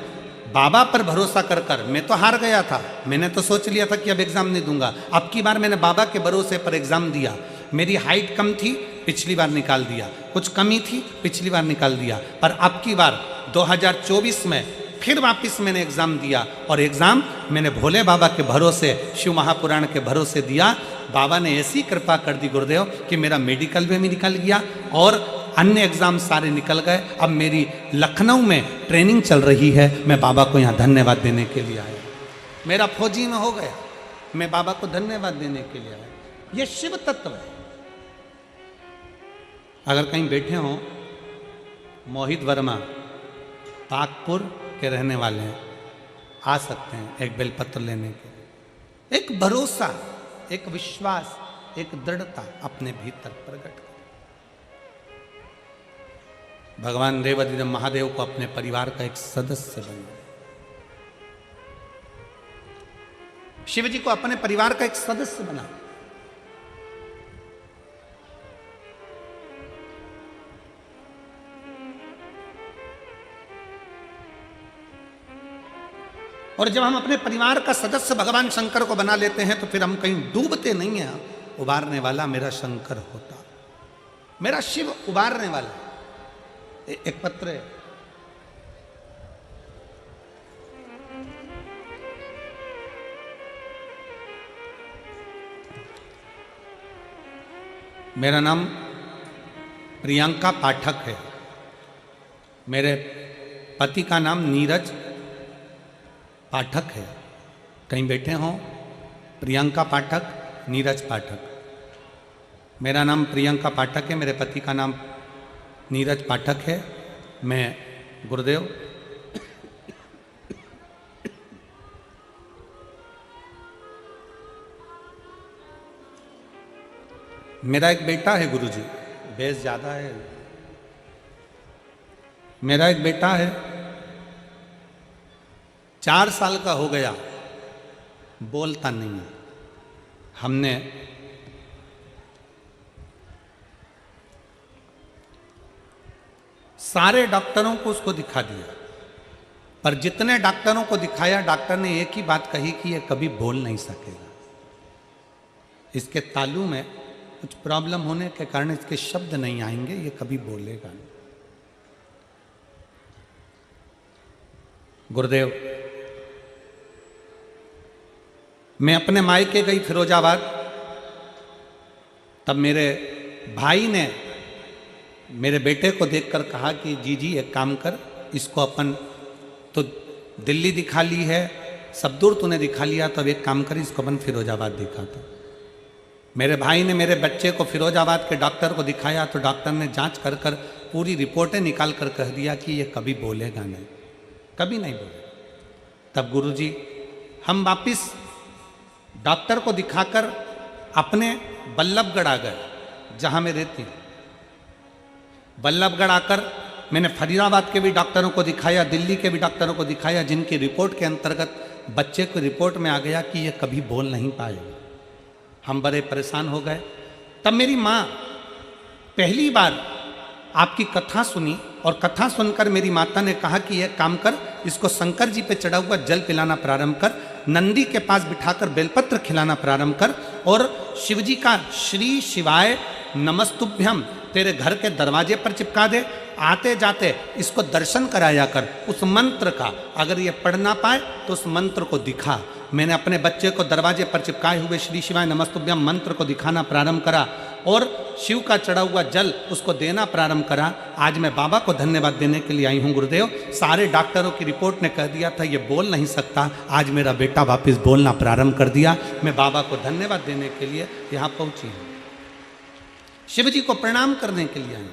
बाबा पर भरोसा कर कर मैं तो हार गया था। मैंने तो सोच लिया था कि अब एग्ज़ाम नहीं दूंगा। अब की बार मैंने बाबा के भरोसे पर एग्ज़ाम दिया। मेरी हाइट कम थी, पिछली बार निकाल दिया। कुछ कमी थी, पिछली बार निकाल दिया। पर अब की बार 2024 में फिर वापस मैंने एग्ज़ाम दिया, और एग्ज़ाम मैंने भोले बाबा के भरोसे, शिव महापुराण के भरोसे दिया। बाबा ने ऐसी कृपा कर दी गुरुदेव कि मेरा मेडिकल में भी निकल गया और अन्य एग्ज़ाम सारे निकल गए। अब मेरी लखनऊ में ट्रेनिंग चल रही है। मैं बाबा को यहाँ धन्यवाद देने के लिए आया। मेरा फौजी में हो गया, मैं बाबा को धन्यवाद देने के लिए आया। ये शिव तत्व है। अगर कहीं बैठे हो, मोहित वर्मा बागपुर के रहने वाले हैं, आ सकते हैं एक बेलपत्र लेने के लिए। एक भरोसा, एक विश्वास, एक दृढ़ता अपने भीतर प्रकट कर। भगवान देव अधिदेव महादेव को अपने परिवार का एक सदस्य बनाओ। शिव जी को अपने परिवार का एक सदस्य बनाओ। और जब हम अपने परिवार का सदस्य भगवान शंकर को बना लेते हैं, तो फिर हम कहीं डूबते नहीं हैं। उबारने वाला मेरा शंकर होता, मेरा शिव उबारने वाला। एक पत्र है, मेरा नाम प्रियंका पाठक है। मेरे पति का नाम नीरज पाठक है। कहीं बैठे हो, प्रियंका पाठक, नीरज पाठक। मेरा नाम प्रियंका पाठक है, मेरे पति का नाम नीरज पाठक है। मैं गुरुदेव मेरा एक बेटा है गुरुजी, बेस ज़्यादा है। मेरा एक बेटा है, 4 साल का हो गया, बोलता नहीं है। हमने सारे डॉक्टरों को उसको दिखा दिया, पर जितने डॉक्टरों को दिखाया, डॉक्टर ने एक ही बात कही कि ये कभी बोल नहीं सकेगा। इसके तालू में कुछ प्रॉब्लम होने के कारण इसके शब्द नहीं आएंगे, ये कभी बोलेगा नहीं। गुरुदेव, मैं अपने मायके गई फिरोजाबाद, तब मेरे भाई ने मेरे बेटे को देखकर कहा कि जी एक काम कर, इसको अपन तो दिल्ली दिखा ली है, सब दूर तूने दिखा लिया, तो अब एक काम कर, इसको अपन फिरोजाबाद दिखाते। मेरे भाई ने मेरे बच्चे को फिरोजाबाद के डॉक्टर को दिखाया, तो डॉक्टर ने जांच कर कर पूरी रिपोर्टें निकाल कर कह दिया कि ये कभी बोलेगा नहीं, कभी नहीं बोलेगा। तब गुरुजी हम वापिस डॉक्टर को दिखाकर अपने बल्लभगढ़ आ गए, जहाँ मैं रहती हूँ। बल्लभगढ़ आकर मैंने फरीदाबाद के भी डॉक्टरों को दिखाया, दिल्ली के भी डॉक्टरों को दिखाया, जिनकी रिपोर्ट के अंतर्गत बच्चे को रिपोर्ट में आ गया कि ये कभी बोल नहीं पाएगा। हम बड़े परेशान हो गए। तब मेरी माँ पहली बार आपकी कथा सुनी, और कथा सुनकर मेरी माता ने कहा कि यह काम कर, इसको शंकर जी पे चढ़ा हुआ जल पिलाना प्रारंभ कर, नंदी के पास बिठाकर बेलपत्र खिलाना प्रारंभ कर, और शिवजी का श्री शिवाय नमस्तुभ्यम तेरे घर के दरवाजे पर चिपका दे। आते जाते इसको दर्शन कराया कर, उस मंत्र का अगर ये पढ़ ना पाए तो उस मंत्र को दिखा। मैंने अपने बच्चे को दरवाजे पर चिपकाए हुए श्री शिवाय नमस्तुभ्यम मंत्र को दिखाना प्रारंभ करा, और शिव का चढ़ा हुआ जल उसको देना प्रारंभ करा। आज मैं बाबा को धन्यवाद देने के लिए आई हूँ गुरुदेव। सारे डॉक्टरों की रिपोर्ट ने कह दिया था ये बोल नहीं सकता, आज मेरा बेटा वापस बोलना प्रारंभ कर दिया। मैं बाबा को धन्यवाद देने के लिए यहाँ पहुँची हूँ, शिव जी को प्रणाम करने के लिए आई।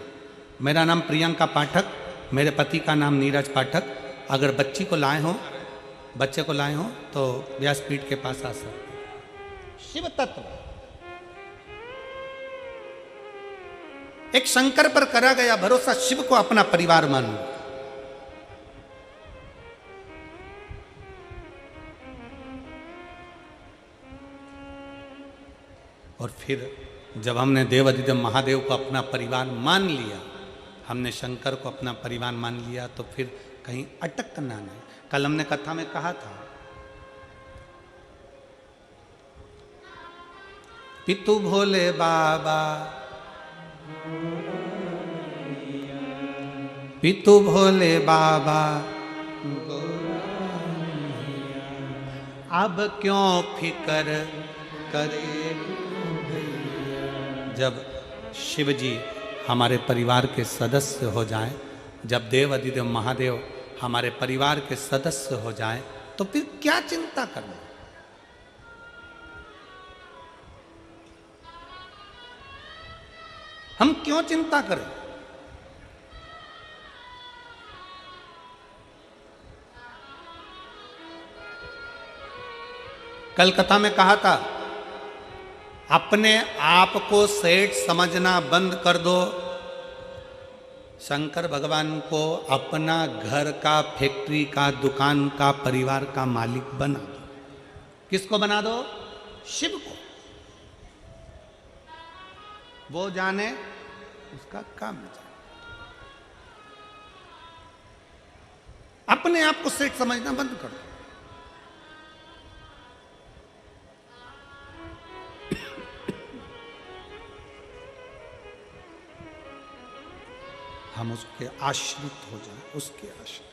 मेरा नाम प्रियंका पाठक, मेरे पति का नाम नीरज पाठक। अगर बच्चे को लाए हो तो व्यासपीठ के पास आ सकते। शिव तत्व एक शंकर पर करा गया भरोसा, शिव को अपना परिवार मानो। और फिर जब हमने देवाधिदेव महादेव को अपना परिवार मान लिया, हमने शंकर को अपना परिवार मान लिया, तो फिर कहीं अटक करना नहीं। कल हमने कथा में कहा था, पितु भोले बाबा, पितु भोले बाबा, अब क्यों फिकर करे। जब शिव जी हमारे परिवार के सदस्य हो जाएं, जब देव अधिदेव महादेव हमारे परिवार के सदस्य हो जाएं, तो फिर क्या चिंता करना। हम क्यों चिंता करें। कल कथा में कहा था, अपने आप को सेठ समझना बंद कर दो, शंकर भगवान को अपना घर का, फैक्ट्री का, दुकान का, परिवार का मालिक बना दो। किसको बना दो? शिव को। वो जाने उसका काम जाने। अपने आप को सेठ समझना बंद कर दो। हम उसके आश्रित हो जाएं, उसके आश्रित।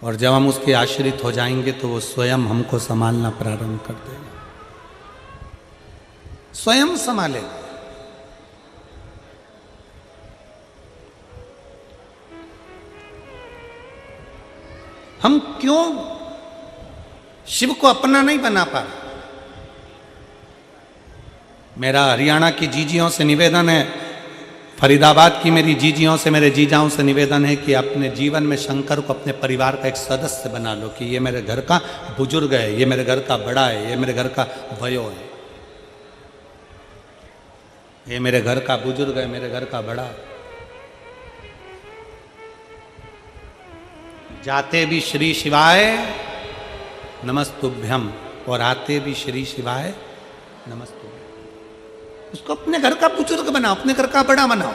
और जब हम उसके आश्रित हो जाएंगे तो वो स्वयं हमको संभालना प्रारंभ कर देगा, स्वयं संभालेगा। हम क्यों शिव को अपना नहीं बना पा रहे। मेरा हरियाणा की जीजियों से निवेदन है, फरीदाबाद की मेरी जीजियों से, मेरे जीजाओं से निवेदन है कि अपने जीवन में शंकर को अपने परिवार का एक सदस्य बना लो, कि ये मेरे घर का बुजुर्ग है, ये मेरे घर का बड़ा है, ये मेरे घर का भयो है, ये मेरे घर का बुजुर्ग है, मेरे घर का बड़ा है। जाते भी श्री शिवाय नमस्तुभ्यम और आते भी श्री शिवाय नमस्तुभ्यम। उसको अपने घर का बुजुर्ग बनाओ, अपने घर का बड़ा बनाओ।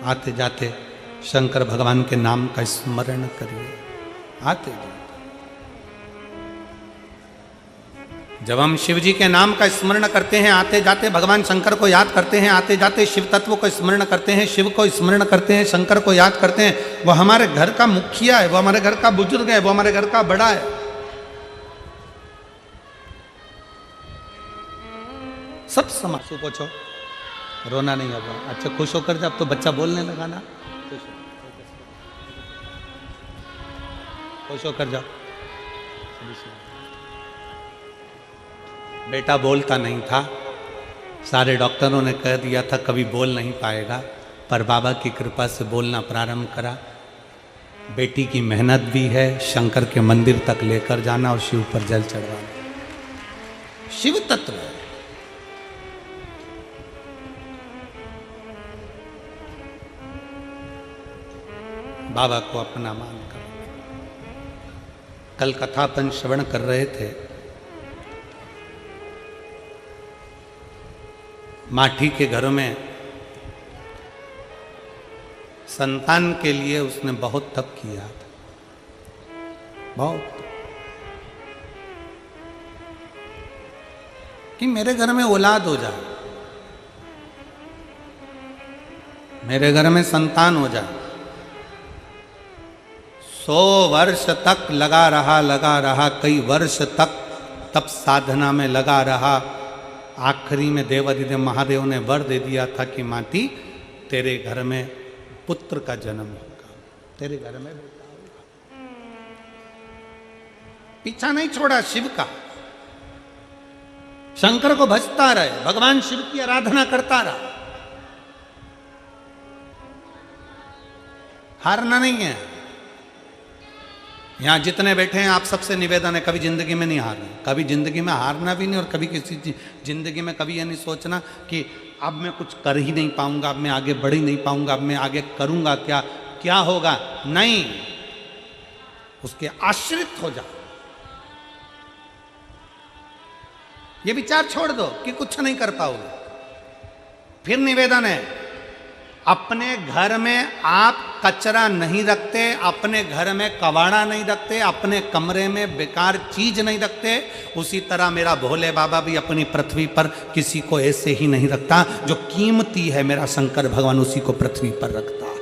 आते जाते शंकर भगवान के नाम का स्मरण करिए, आते जाते। जब हम शिव जी के नाम का स्मरण करते हैं, आते जाते भगवान शंकर को याद करते हैं, आते जाते शिव तत्व को स्मरण करते हैं, शिव को स्मरण करते हैं, शंकर को याद करते हैं, वो हमारे घर का मुखिया है, वो हमारे घर का बुजुर्ग है, वो हमारे घर का बड़ा है। सब समाज पूछो, रोना नहीं होगा। अच्छा खुश होकर जब तो बच्चा बोलने लगा ना, खुश होकर जाओ। बेटा बोलता नहीं था, सारे डॉक्टरों ने कह दिया था कभी बोल नहीं पाएगा, पर बाबा की कृपा से बोलना प्रारंभ करा। बेटी की मेहनत भी है, शंकर के मंदिर तक लेकर जाना और शिव पर जल चढ़वाना। शिव तत्व है। बाबा को अपना मानकर। कल कथापन श्रवण कर रहे थे, माठी के घर में संतान के लिए उसने बहुत तप किया था, बहुत, कि मेरे घर में औलाद हो जाए, मेरे घर में संतान हो जाए। 100 वर्ष तक लगा रहा, कई वर्ष तक तप साधना में लगा रहा। आखिरी में देवाधिदेव महादेव ने वर दे दिया था कि माटी तेरे घर में पुत्र का जन्म होगा, तेरे घर में बेटा होगा। पीछा नहीं छोड़ा शिव का, शंकर को भजता रहे, भगवान शिव की आराधना करता रहा, हारना नहीं है। यहां जितने बैठे हैं आप सबसे निवेदन है, कभी जिंदगी में नहीं हारना, कभी जिंदगी में हारना भी नहीं, और कभी किसी जिंदगी में कभी ये नहीं सोचना कि अब मैं कुछ कर ही नहीं पाऊंगा, अब मैं आगे बढ़ ही नहीं पाऊंगा, अब मैं आगे करूंगा क्या, क्या होगा। नहीं, उसके आश्रित हो जाओ। ये विचार छोड़ दो कि कुछ नहीं कर पाओगे। फिर निवेदन है, अपने घर में आप कचरा नहीं रखते, अपने घर में कबाड़ा नहीं रखते, अपने कमरे में बेकार चीज नहीं रखते, उसी तरह मेरा भोले बाबा भी अपनी पृथ्वी पर किसी को ऐसे ही नहीं रखता। जो कीमती है मेरा शंकर भगवान उसी को पृथ्वी पर रखता।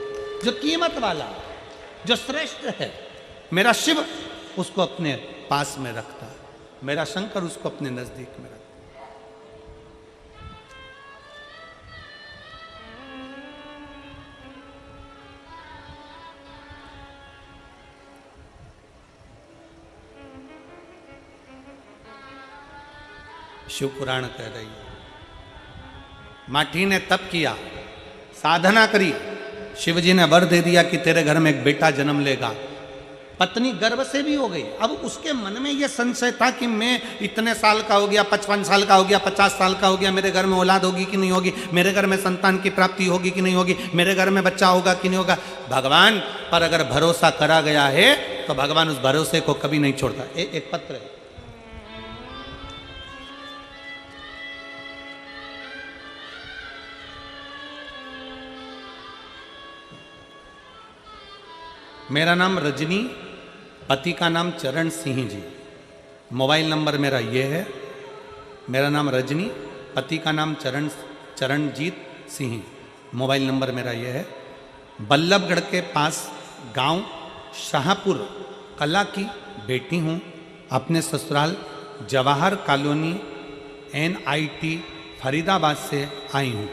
जो कीमत वाला, जो श्रेष्ठ है मेरा शिव, उसको अपने पास में रखता, मेरा शंकर उसको अपने नजदीक में रखता। शिव पुराण कह रही है, माटी ने तप किया, साधना करी, शिव जी ने वर दे दिया कि तेरे घर में एक बेटा जन्म लेगा। पत्नी गर्भ से भी हो गई। अब उसके मन में यह संशय था कि मैं इतने साल का हो गया, 55 साल का हो गया, 50 साल का हो गया, मेरे घर में औलाद होगी कि नहीं होगी, मेरे घर में संतान की प्राप्ति होगी कि नहीं होगी, मेरे घर में बच्चा होगा कि नहीं होगा। भगवान पर अगर भरोसा करा गया है तो भगवान उस भरोसे को कभी नहीं छोड़ता। एक पत्र है, मेरा नाम रजनी, पति का नाम चरण सिंह जी, मोबाइल नंबर मेरा ये है। मेरा नाम रजनी, पति का नाम चरणजीत सिंह, मोबाइल नंबर मेरा ये है। बल्लभगढ़ के पास गांव शाहपुर कला की बेटी हूँ। अपने ससुराल जवाहर कॉलोनी NIT फरीदाबाद से आई हूँ।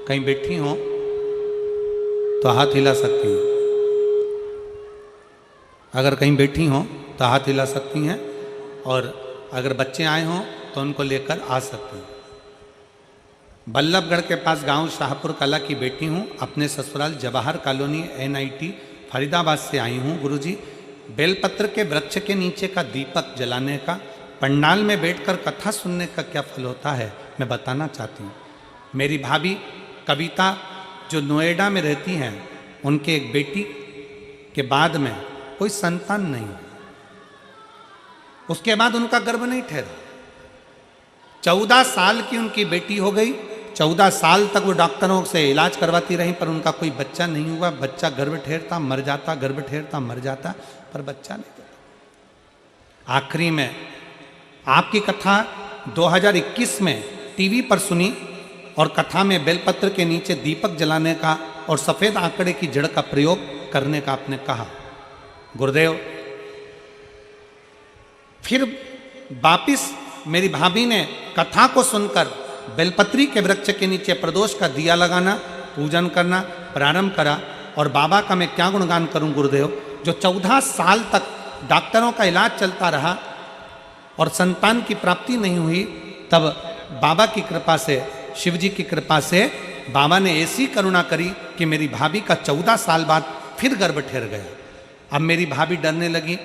कहीं बैठी हो तो हाथ हिला सकती हैं, अगर कहीं बैठी हों तो हाथ हिला सकती हैं, और अगर बच्चे आए हों तो उनको लेकर आ सकती हैं। बल्लभगढ़ के पास गांव शाहपुर कला की बेटी हूँ। अपने ससुराल जवाहर कॉलोनी NIT फरीदाबाद से आई हूँ। गुरुजी, बेलपत्र के वृक्ष के नीचे का दीपक जलाने का, पंडाल में बैठकर कथा सुनने का क्या फल होता है मैं बताना चाहती हूँ। मेरी भाभी कविता जो नोएडा में रहती हैं, उनके एक बेटी के बाद में कोई संतान नहीं, उसके बाद उनका गर्भ नहीं ठहरा। 14 साल की उनकी बेटी हो गई, 14 साल तक वो डॉक्टरों से इलाज करवाती रही, पर उनका कोई बच्चा नहीं हुआ। बच्चा गर्भ ठेरता मर जाता, गर्भ ठेरता मर जाता, पर बच्चा नहीं होता। आखिरी में आपकी कथा 2021 में टीवी पर सुनी, और कथा में बेलपत्र के नीचे दीपक जलाने का और सफेद आंकड़े की जड़ का प्रयोग करने का आपने कहा। गुरुदेव, फिर वापिस मेरी भाभी ने कथा को सुनकर बेलपत्री के वृक्ष के नीचे प्रदोष का दिया लगाना, पूजन करना प्रारंभ करा। और बाबा का मैं क्या गुणगान करूं गुरुदेव, जो 14 साल तक डॉक्टरों का इलाज चलता रहा और संतान की प्राप्ति नहीं हुई, तब बाबा की कृपा से, शिव जी की कृपा से बाबा ने ऐसी करुणा करी कि मेरी भाभी का 14 साल बाद फिर गर्भ ठहर गया। अब मेरी भाभी डरने लगी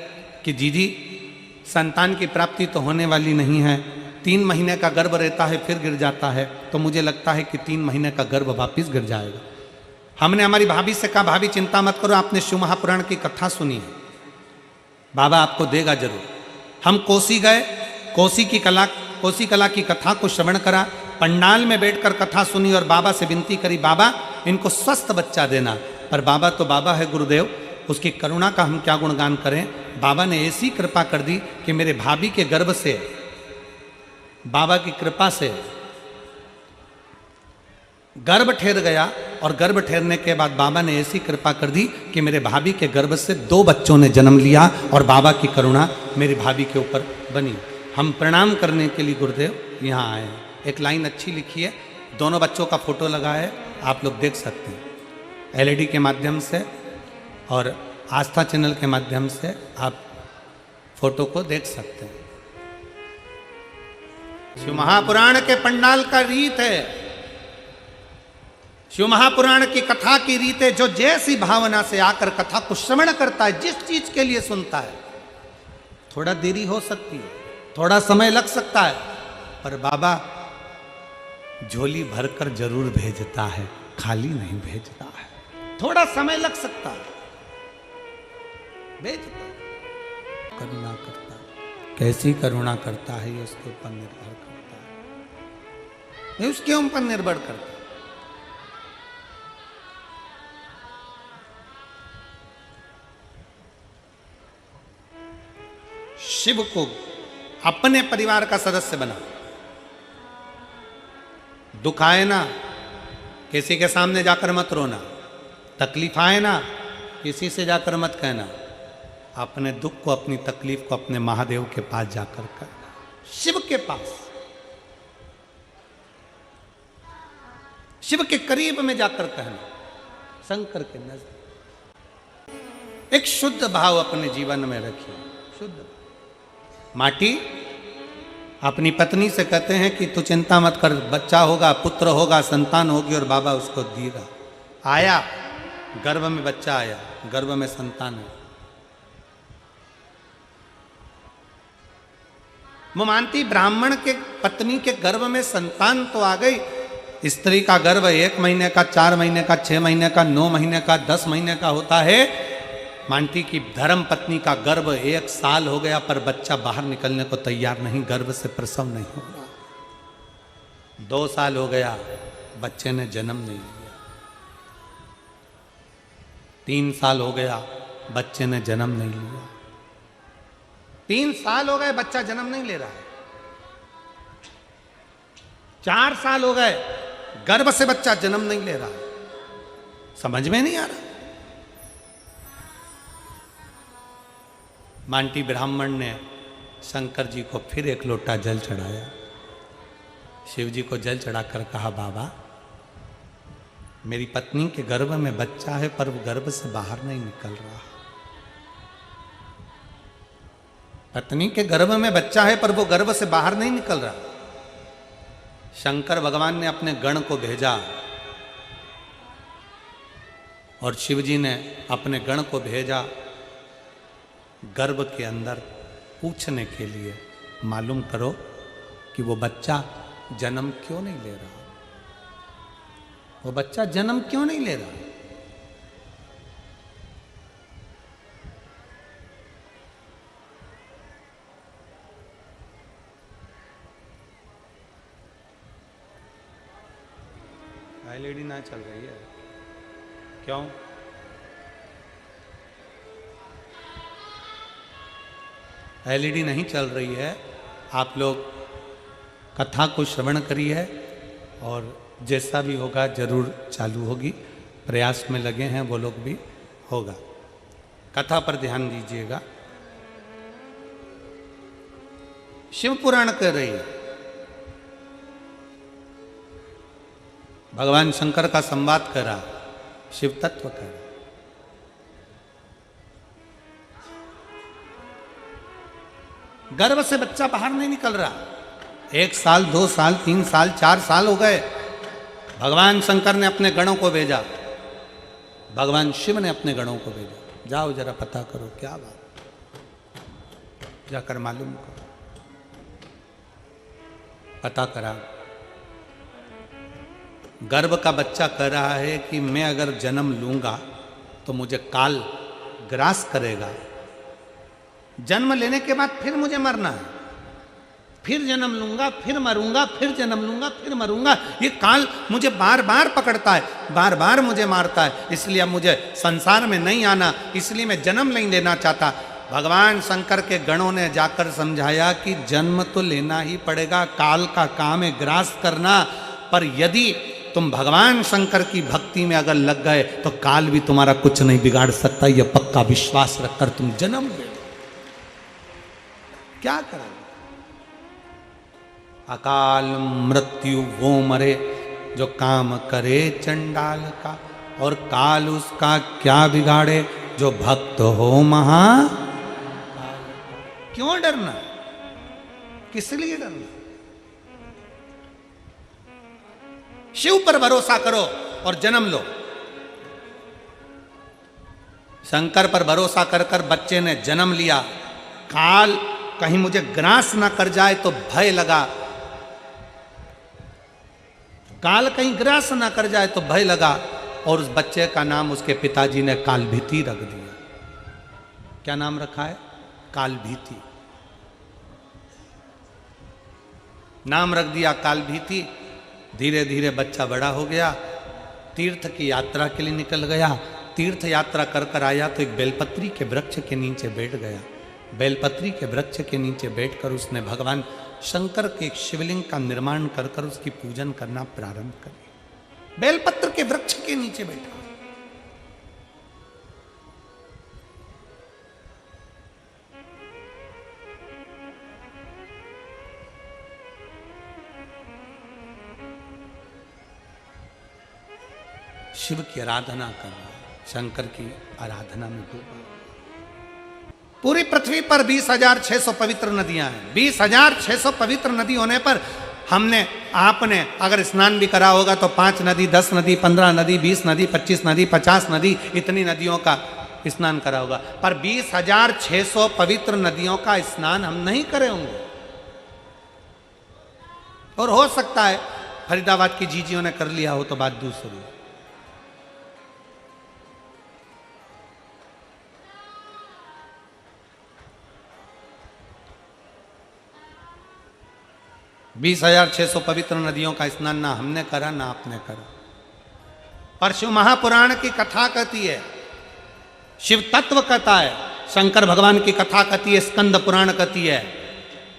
कि जीजी संतान की प्राप्ति तो होने वाली नहीं है, 3 महीने का गर्भ रहता है फिर गिर जाता है, तो मुझे लगता है कि 3 महीने का गर्भ वापिस गिर जाएगा। हमने हमारी भाभी से कहा, भाभी चिंता मत करो, आपने शिव महापुराण की कथा सुनी है, बाबा आपको देगा जरूर। हम कोसी गए, कोसी कला की कथा को श्रवण करा, पंडाल में बैठकर कथा सुनी और बाबा से विनती करी, बाबा इनको स्वस्थ बच्चा देना। पर बाबा तो बाबा है गुरुदेव, उसकी करुणा का हम क्या गुणगान करें। बाबा ने ऐसी कृपा कर दी कि मेरे भाभी के गर्भ से, बाबा की कृपा से गर्भ ठहर गया। और गर्भ ठहरने के बाद बाबा ने ऐसी कृपा कर दी कि मेरे भाभी के गर्भ से 2 बच्चों ने जन्म लिया, और बाबा की करुणा मेरी भाभी के ऊपर बनी। हम प्रणाम करने के लिए गुरुदेव यहाँ आए हैं। एक लाइन अच्छी लिखी है, दोनों बच्चों का फोटो लगा है, आप लोग देख सकते हैं एलईडी के माध्यम से और आस्था चैनल के माध्यम से आप फोटो को देख सकते हैं। शिव महापुराण के पंडाल का रीत है, शिव महापुराण की कथा की रीत है, जो जैसी भावना से आकर कथा को श्रवण करता है, जिस चीज के लिए सुनता है, थोड़ा देरी हो सकती है, थोड़ा समय लग सकता है, पर बाबा झोली भरकर जरूर भेजता है, खाली नहीं भेजता है। थोड़ा समय लग सकता है, भेजता है। करुणा करता है, कैसी करुणा करता है ये उसके ऊपर निर्भर करता है, ये उसके ऊपर निर्भर करता है। शिव को अपने परिवार का सदस्य बना। दुख आए ना, किसी के सामने जाकर मत रोना, तकलीफ आए ना, किसी से जाकर मत कहना, अपने दुख को, अपनी तकलीफ को अपने महादेव के पास जाकर कहना, शिव के पास, शिव के करीब में जाकर कहना, शंकर के नजदीक। एक शुद्ध भाव अपने जीवन में रखिए, शुद्ध। माटी अपनी पत्नी से कहते हैं कि तू चिंता मत कर, बच्चा होगा, पुत्र होगा, संतान होगी, और बाबा उसको देगा। आया, गर्भ में बच्चा आया, गर्भ में संतान है। वो मानती ब्राह्मण के पत्नी के गर्भ में संतान तो आ गई, स्त्री का गर्भ 1 महीने का, 4 महीने का, 6 महीने का, 9 महीने का, 10 महीने का होता है। मानती की धर्म पत्नी का गर्भ 1 साल हो गया, पर बच्चा बाहर निकलने को तैयार नहीं, गर्भ से प्रसव नहीं हो रहा। 2 साल हो गया, बच्चे ने जन्म नहीं लिया। 3 साल हो गया, बच्चे ने जन्म नहीं लिया। 3 साल हो गए, बच्चा जन्म नहीं ले रहा है। 4 साल हो गए, गर्भ से बच्चा जन्म नहीं ले रहा है। समझ में नहीं आ रहा। मांटी ब्राह्मण ने शंकर जी को फिर 1 लोटा जल चढ़ाया। शिव जी को जल चढ़ाकर कहा, बाबा मेरी पत्नी के गर्भ में बच्चा है, पर वो गर्भ से बाहर नहीं निकल रहा। पत्नी के गर्भ में बच्चा है, पर वो गर्भ से बाहर नहीं निकल रहा। शंकर भगवान ने अपने गण को भेजा और शिव जी ने अपने गण को भेजा गर्भ के अंदर पूछने के लिए, मालूम करो कि वो बच्चा जन्म क्यों नहीं ले रहा, वो बच्चा जन्म क्यों नहीं ले रहा। एलईडी ना चल रही है, क्यों? एलईडी नहीं चल रही है, आप लोग कथा को श्रवण करिए और जैसा भी होगा जरूर चालू होगी। प्रयास में लगे हैं वो लोग भी, होगा। कथा पर ध्यान दीजिएगा। शिव पुराण कर रही है, भगवान शंकर का संवाद करा, शिव तत्व करा। गर्भ से बच्चा बाहर नहीं निकल रहा। 1 साल, 2 साल, 3 साल, 4 साल हो गए। भगवान शंकर ने अपने गणों को भेजा, भगवान शिव ने अपने गणों को भेजा, जाओ जरा पता करो क्या बात, जाकर मालूम करो। पता करा, गर्भ का बच्चा कह रहा है कि मैं अगर जन्म लूंगा तो मुझे काल ग्रास करेगा, जन्म लेने के बाद फिर मुझे मरना है, फिर जन्म लूंगा, फिर मरूंगा, फिर जन्म लूंगा, फिर मरूंगा। ये काल मुझे बार बार पकड़ता है, बार बार मुझे मारता है, इसलिए अब मुझे संसार में नहीं आना, इसलिए मैं जन्म नहीं लेना चाहता। भगवान शंकर के गणों ने जाकर समझाया कि जन्म तो लेना ही पड़ेगा, काल का काम है ग्रास करना, पर यदि तुम भगवान शंकर की भक्ति में अगर लग गए तो काल भी तुम्हारा कुछ नहीं बिगाड़ सकता। यह पक्का विश्वास रखकर तुम जन्म ले। क्या करें? अकाल मृत्यु वो मरे जो काम करे चंडाल का, और काल उसका क्या बिगाड़े जो भक्त हो महा। क्यों डरना? किस लिए डरना? शिव पर भरोसा करो और जन्म लो। शंकर पर भरोसा कर कर बच्चे ने जन्म लिया। काल कहीं मुझे ग्रास ना कर जाए तो भय लगा, काल कहीं ग्रास ना कर जाए तो भय लगा, और उस बच्चे का नाम उसके पिताजी ने कालभीति रख दिया। क्या नाम रखा है? कालभीति। नाम रख दिया कालभीति। धीरे धीरे बच्चा बड़ा हो गया, तीर्थ की यात्रा के लिए निकल गया। तीर्थ यात्रा कर कर आया तो एक बेलपत्री के वृक्ष के नीचे बैठ गया। बेलपत्री के वृक्ष के नीचे बैठकर उसने भगवान शंकर के एक शिवलिंग का निर्माण कर कर उसकी पूजन करना प्रारंभ कर दिया। बेलपत्र के वृक्ष के नीचे बैठा। शिव की आराधना करना, शंकर की आराधना में डूबा। पूरी पृथ्वी पर 20,600 पवित्र नदियां हैं। 20,600 पवित्र नदी होने पर हमने आपने अगर स्नान भी करा होगा तो 5 नदी, 10 नदी, 15 नदी, 20 नदी, 25 नदी, 50 नदी, इतनी नदियों का स्नान करा होगा। पर 20,600 पवित्र नदियों का स्नान हम नहीं करे होंगे। और हो सकता है फरीदाबाद की जीजियों ने कर लिया हो तो बात दूसरी। 20,600 पवित्र नदियों का स्नान ना हमने करा ना आपने करा। पर शिव महापुराण की कथा कहती है, शिव तत्व कहता है, शंकर भगवान की कथा कहती है, स्कंद पुराण कहती है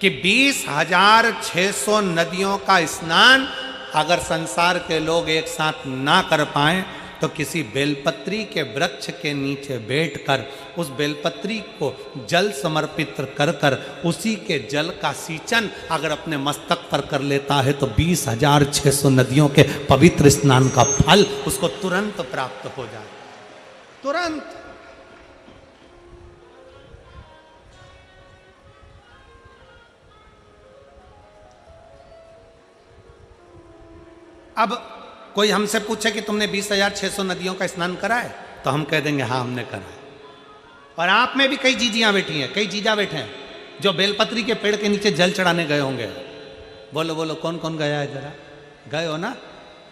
कि 20,600 नदियों का स्नान अगर संसार के लोग एक साथ ना कर पाए तो किसी बेलपत्री के वृक्ष के नीचे बैठकर उस बेलपत्री को जल समर्पित कर कर उसी के जल का सींचन अगर अपने मस्तक पर कर लेता है तो 20,600 नदियों के पवित्र स्नान का फल उसको तुरंत प्राप्त हो जाए। तुरंत। अब कोई हमसे पूछे कि तुमने 20,600 नदियों का स्नान करा है तो हम कह देंगे हाँ हमने करा है। और आप में भी कई जीजियां बैठी हैं, कई जीजा बैठे हैं जो बेलपत्री के पेड़ के नीचे जल चढ़ाने गए होंगे। बोलो बोलो कौन कौन गया है? जरा गए हो ना?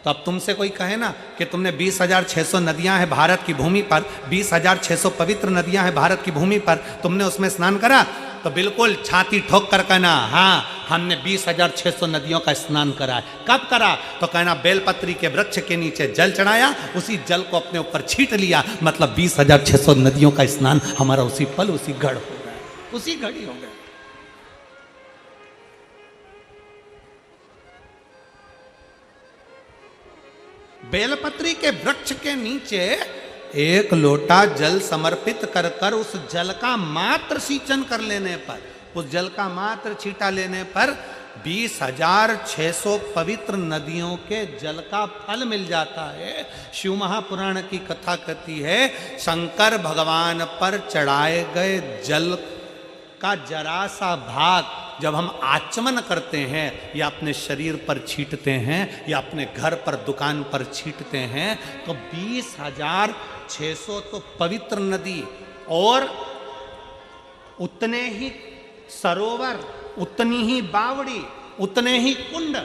तो अब तुमसे कोई कहे ना कि तुमने 20,600 नदियां हैं भारत की भूमि पर, 20,600 पवित्र नदियां हैं भारत की भूमि पर, तुमने उसमें स्नान करा, तो बिल्कुल छाती ठोक कर कहना, हाँ हमने 20,600 नदियों का स्नान करा है। कब करा? तो कहना बेलपत्री के वृक्ष के नीचे जल चढ़ाया, उसी जल को अपने ऊपर छीट लिया, मतलब 20,600 नदियों का स्नान हमारा उसी पल उसी घड़ हो गया, उसी घड़ी हो गया। बेलपत्री के वृक्ष के नीचे एक लोटा जल समर्पित कर कर उस जल का मात्र सींचन कर लेने पर, उस जल का मात्र छींटा लेने पर 20,600 पवित्र नदियों के जल का फल मिल जाता है। शिव महापुराण की कथा कहती है, शंकर भगवान पर चढ़ाए गए जल का जरा सा भाग जब हम आचमन करते हैं या अपने शरीर पर छींटते हैं या अपने घर पर दुकान पर छींटते हैं, तो 20,600 तो पवित्र नदी और उतने ही सरोवर, उतनी ही बावड़ी, उतने ही कुंड,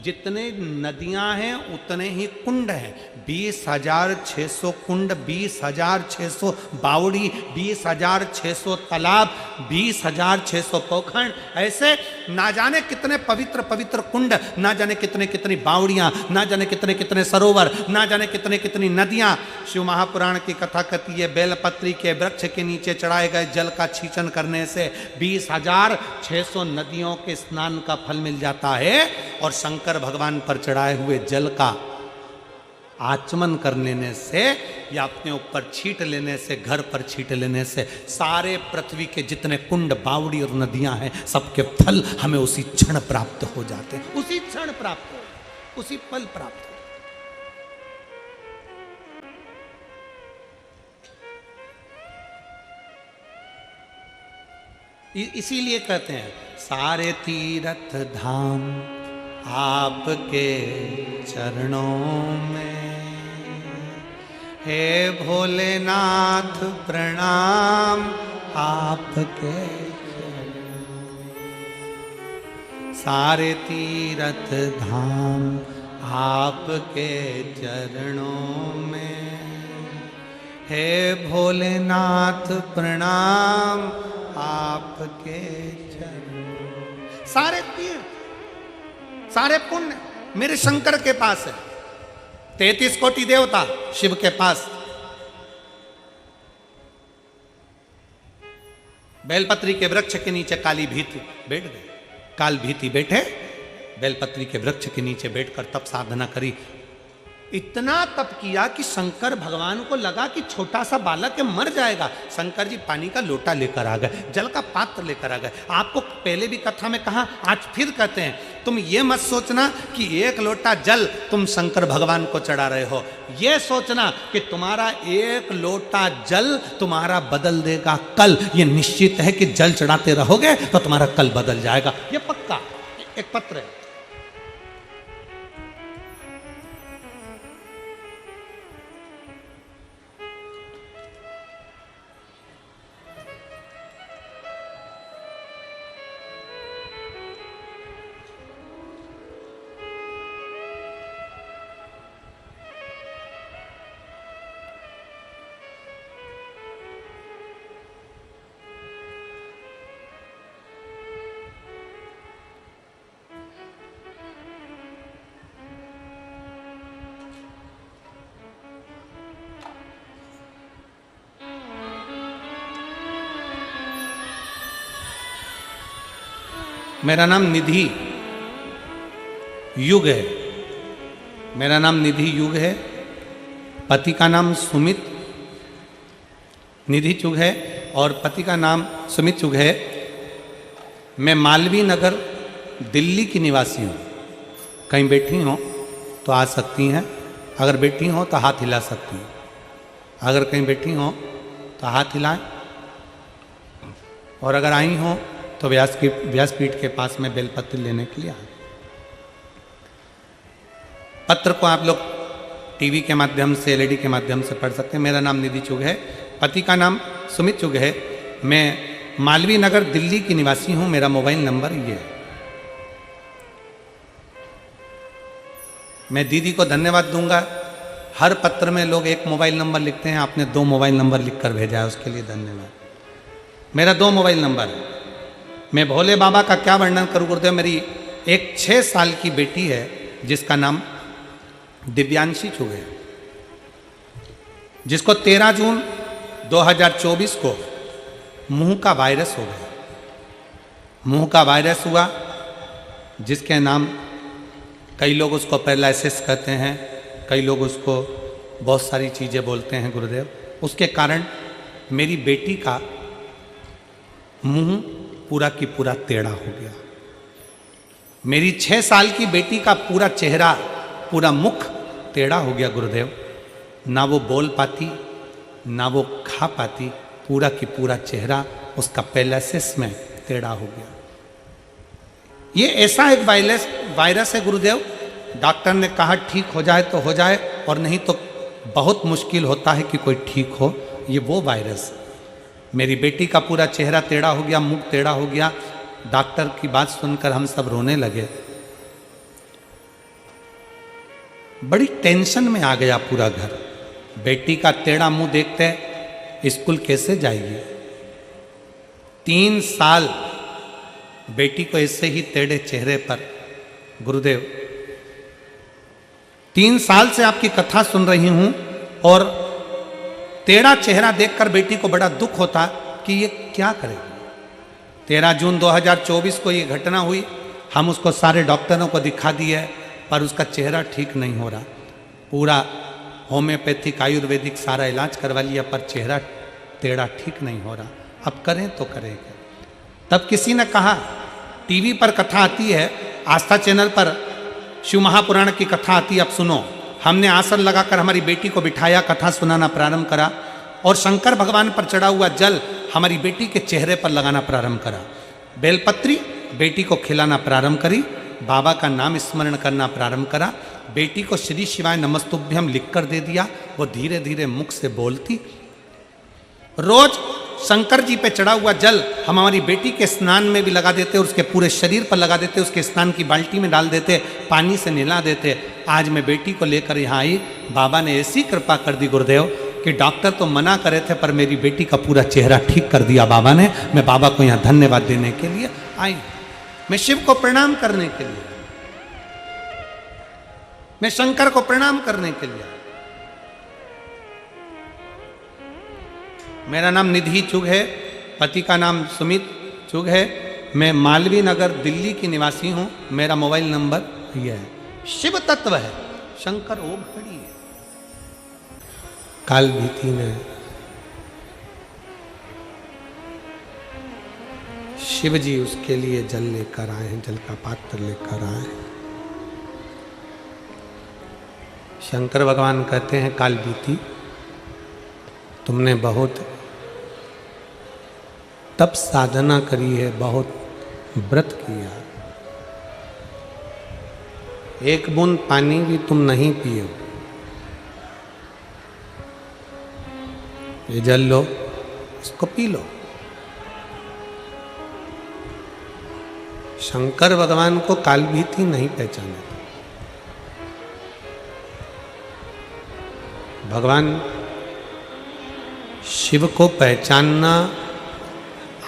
जितने नदियां हैं उतने ही कुंड हैं। 20,600 कुंड, 20,600 बावड़ी, 20,600 तालाब, 20,600 पोखर, ऐसे ना जाने कितने पवित्र पवित्र कुंड, ना जाने कितने कितनी बावड़ियां, ना जाने कितने कितने सरोवर, ना जाने कितने कितनी नदियां। शिव महापुराण की कथा कहती है, बेलपत्री के वृक्ष के नीचे चढ़ाए गए जल का छींचन करने से 20,600 नदियों के स्नान का फल मिल जाता है, और शंकर भगवान पर चढ़ाए हुए जल का आचमन कर लेने से या अपने ऊपर छींट लेने से, घर पर छींट लेने से सारे पृथ्वी के जितने कुंड, बावड़ी और नदियां हैं, सबके फल हमें उसी क्षण प्राप्त हो जाते हैं, उसी क्षण प्राप्त हो, उसी पल प्राप्त हो। इसीलिए कहते हैं, सारे तीर्थ धाम आपके चरणों में, हे भोलेनाथ प्रणाम आपके चरणों में। सारे तीर्थ धाम आपके चरणों में, हे भोलेनाथ प्रणाम आपके चरणों। सारे तीर्थ, सारे पुण्य मेरे शंकर के पास है। 33 कोटि देवता शिव के पास। बेलपत्री के वृक्ष के नीचे काली भीति बैठ गए, काल भीति बैठे बेलपत्री के वृक्ष के नीचे बैठकर तप साधना करी। इतना तप किया कि शंकर भगवान को लगा कि छोटा सा बालक है, मर जाएगा। शंकर जी पानी का लोटा लेकर आ गए, जल का पात्र लेकर आ गए। आपको पहले भी कथा में कहा, आज फिर कहते हैं, तुम ये मत सोचना कि एक लोटा जल तुम शंकर भगवान को चढ़ा रहे हो। ये सोचना कि तुम्हारा एक लोटा जल तुम्हारा बदल देगा कल। ये निश्चित है कि जल चढ़ाते रहोगे तो तुम्हारा कल बदल जाएगा, ये पक्का। एक पत्र है, मेरा नाम निधि युग है, मेरा नाम निधि युग है। पति का नाम सुमित निधि चुग है और पति का नाम सुमित चुग है। मैं मालवीय नगर दिल्ली की निवासी हूँ। कहीं बैठी हो तो आ सकती हैं, अगर बैठी हो तो हाथ हिला सकती हैं। अगर कहीं बैठी हो तो हाथ हिलाएं, और अगर आई हो तो व्यासपीठ के पास में बेलपत्र लेने के लिए आए। पत्र को आप लोग टीवी के माध्यम से, एलईडी के माध्यम से पढ़ सकते हैं। मेरा नाम निधि चुग है, पति का नाम सुमित चुग है। मैं मालवीय नगर दिल्ली की निवासी हूं। मेरा मोबाइल नंबर ये है। मैं दीदी को धन्यवाद दूंगा। हर पत्र में लोग एक मोबाइल नंबर लिखते हैं, आपने 2 मोबाइल नंबर लिखकर भेजा है, उसके लिए धन्यवाद। मेरा 2 मोबाइल नंबर है। मैं भोले बाबा का क्या वर्णन करूं गुरुदेव। मेरी एक 6 साल की बेटी है जिसका नाम दिव्यांशी चुग है, जिसको 13 जून 2024 को मुंह का वायरस हो गया। मुंह का वायरस हुआ जिसके नाम कई लोग उसको पैरालिसिस कहते हैं, कई लोग उसको बहुत सारी चीज़ें बोलते हैं गुरुदेव। उसके कारण मेरी बेटी का मुंह पूरा की पूरा टेढ़ा हो गया। मेरी 6 साल की बेटी का पूरा चेहरा, पूरा मुख टेढ़ा हो गया गुरुदेव। ना वो बोल पाती, ना वो खा पाती, पूरा की पूरा चेहरा उसका पैरालिसिस में टेढ़ा हो गया। ये ऐसा एक वायरस है गुरुदेव, डॉक्टर ने कहा ठीक हो जाए तो हो जाए, और नहीं तो बहुत मुश्किल होता है कि कोई ठीक हो। ये वो वायरस। मेरी बेटी का पूरा चेहरा टेढ़ा हो गया, मुख टेढ़ा हो गया। डॉक्टर की बात सुनकर हम सब रोने लगे। बड़ी टेंशन में आ गया पूरा घर। बेटी का टेढ़ा मुंह देखते स्कूल कैसे जाएगी। 3 साल बेटी को ऐसे ही टेढ़े चेहरे पर गुरुदेव, 3 साल से आपकी कथा सुन रही हूं और टेढ़ा चेहरा देखकर बेटी को बड़ा दुख होता कि ये क्या करेगी। 13 जून 2024 को ये घटना हुई। हम उसको सारे डॉक्टरों को दिखा दिए पर उसका चेहरा ठीक नहीं हो रहा। पूरा होम्योपैथिक आयुर्वेदिक सारा इलाज करवा लिया पर चेहरा टेढ़ा ठीक नहीं हो रहा। अब करें तो करें क्या। तब किसी ने कहा, टीवी पर कथा आती है, आस्था चैनल पर शिव महापुराण की कथा आती है, अब सुनो। हमने आसन लगाकर हमारी बेटी को बिठाया, कथा सुनाना प्रारंभ करा और शंकर भगवान पर चढ़ा हुआ जल हमारी बेटी के चेहरे पर लगाना प्रारंभ करा। बेलपत्री बेटी को खिलाना प्रारंभ करी, बाबा का नाम स्मरण करना प्रारंभ करा। बेटी को श्री शिवाय नमस्तुभ्यम लिखकर दे दिया। वो धीरे धीरे मुख से बोलती। रोज शंकर जी पे चढ़ा हुआ जल हम हमारी बेटी के स्नान में भी लगा देते, उसके पूरे शरीर पर लगा देते, उसके स्नान की बाल्टी में डाल देते, पानी से नहला देते। आज मैं बेटी को लेकर यहाँ आई, बाबा ने ऐसी कृपा कर दी गुरुदेव कि डॉक्टर तो मना करे थे पर मेरी बेटी का पूरा चेहरा ठीक कर दिया बाबा ने। मैं बाबा को यहाँ धन्यवाद देने के लिए आई, मैं शिव को प्रणाम करने के लिए, मैं शंकर को प्रणाम करने के लिए। मेरा नाम निधि चुग है, पति का नाम सुमित चुग है। मैं मालवीय नगर दिल्ली की निवासी हूं। मेरा मोबाइल नंबर यह है। शिव तत्व है, शंकर ओम खड़ी है। काल भीति ने शिव जी उसके लिए जल लेकर आए हैं, जल का पात्र लेकर आए हैं। शंकर भगवान कहते हैं, काल भीति तुमने बहुत तप साधना करी है, बहुत व्रत किया, एक बूंद पानी भी तुम नहीं पिए। ये जल लो, इसको पी लो। शंकर भगवान को काल भीति नहीं पहचाने। भगवान शिव को पहचानना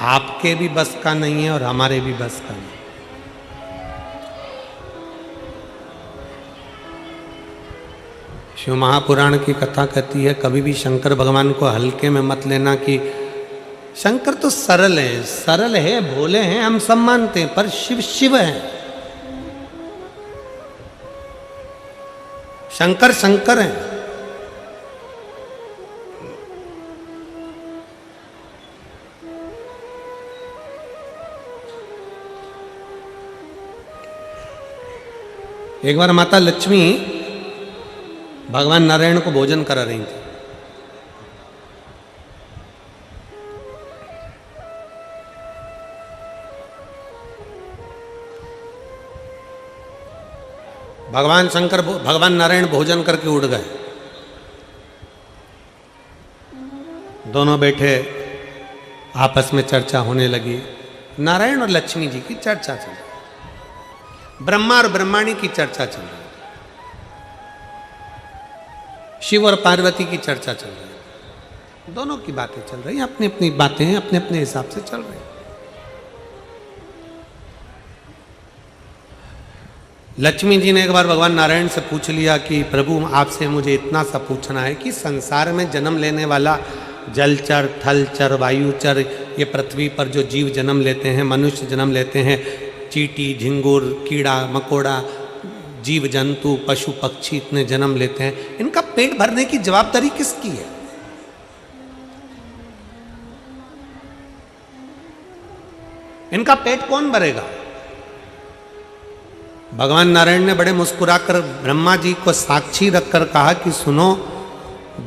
आपके भी बस का नहीं है और हमारे भी बस का नहीं। शिव महापुराण की कथा कहती है, कभी भी शंकर भगवान को हल्के में मत लेना कि शंकर तो सरल है, भोले हैं, हम सब मानते हैं, पर शिव शिव है। शंकर शंकर है। एक बार माता लक्ष्मी भगवान नारायण को भोजन करा रही थी। भगवान नारायण भोजन करके उठ गए। दोनों बैठे, आपस में चर्चा होने लगी। नारायण और लक्ष्मी जी की चर्चा चल रही, ब्रह्मा और ब्रह्माणी की चर्चा चल रही, शिव और पार्वती की चर्चा चल रही। दोनों की बातें चल रही, अपनी अपनी बातें अपने अपने हिसाब से चल रही। लक्ष्मी जी ने एक बार भगवान नारायण से पूछ लिया कि प्रभु आपसे मुझे इतना सा पूछना है कि संसार में जन्म लेने वाला जलचर, थलचर, वायुचर, ये पृथ्वी पर जो जीव जन्म लेते हैं, मनुष्य जन्म लेते हैं, चींटी, झिंगुर, कीड़ा मकोड़ा, जीव जंतु, पशु पक्षी इतने जन्म लेते हैं, इनका पेट भरने की जवाबदारी किसकी है? इनका पेट कौन भरेगा? भगवान नारायण ने बड़े मुस्कुराकर ब्रह्मा जी को साक्षी रखकर कहा कि सुनो,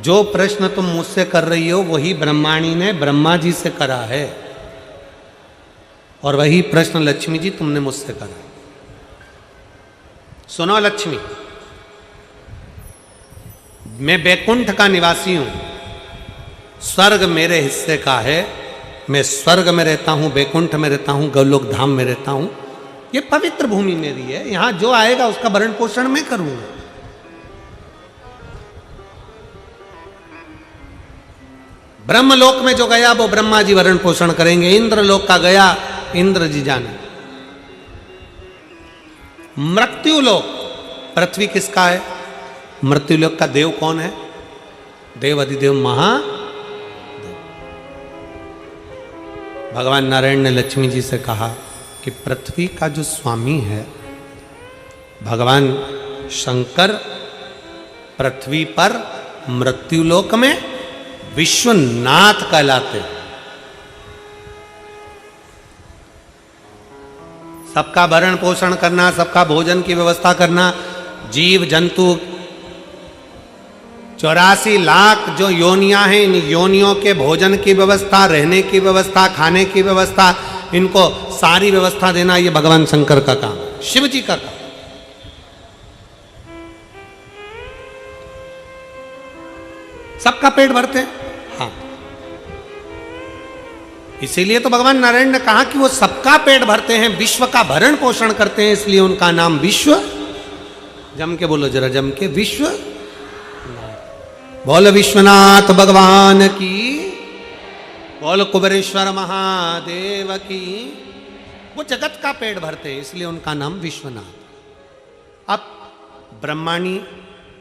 जो प्रश्न तुम मुझसे कर रही हो वही ब्रह्माणी ने ब्रह्मा जी से करा है, और वही प्रश्न लक्ष्मी जी तुमने मुझसे करा। सुनो लक्ष्मी, मैं वैकुंठ का निवासी हूं, स्वर्ग मेरे हिस्से का है, मैं स्वर्ग में रहता हूं, वैकुंठ में रहता हूं, गोलोक धाम में रहता हूं, ये पवित्र भूमि मेरी है, यहां जो आएगा उसका भरण पोषण मैं करूंगा। ब्रह्मलोक में जो गया वो ब्रह्मा जी भरण पोषण करेंगे, इंद्रलोक का गया इंद्र जी जाने। मृत्युलोक, पृथ्वी किसका है? मृत्युलोक का देव कौन है? देव अधिदेव महादेव। भगवान नारायण ने लक्ष्मी जी से कहा कि पृथ्वी का जो स्वामी है भगवान शंकर, पृथ्वी पर मृत्युलोक में विश्वनाथ कहलाते हैं। सबका भरण पोषण करना, सबका भोजन की व्यवस्था करना, जीव जंतु 84 लाख जो योनियां हैं, इन योनियों के भोजन की व्यवस्था, रहने की व्यवस्था, खाने की व्यवस्था, इनको सारी व्यवस्था देना ये भगवान शंकर का काम, शिव जी का काम। सबका पेट भरते हैं, हाँ। इसीलिए तो भगवान नारायण ने कहा कि वो सबका पेट भरते हैं, विश्व का भरण पोषण करते हैं, इसलिए उनका नाम विश्व। जम के बोलो जरा, जम के, विश्व। बोल विश्वनाथ भगवान की, बोल कुबेरेश्वर महादेव की। वो जगत का पेट भरते हैं, इसलिए उनका नाम विश्वनाथ। अब ब्रह्माणी,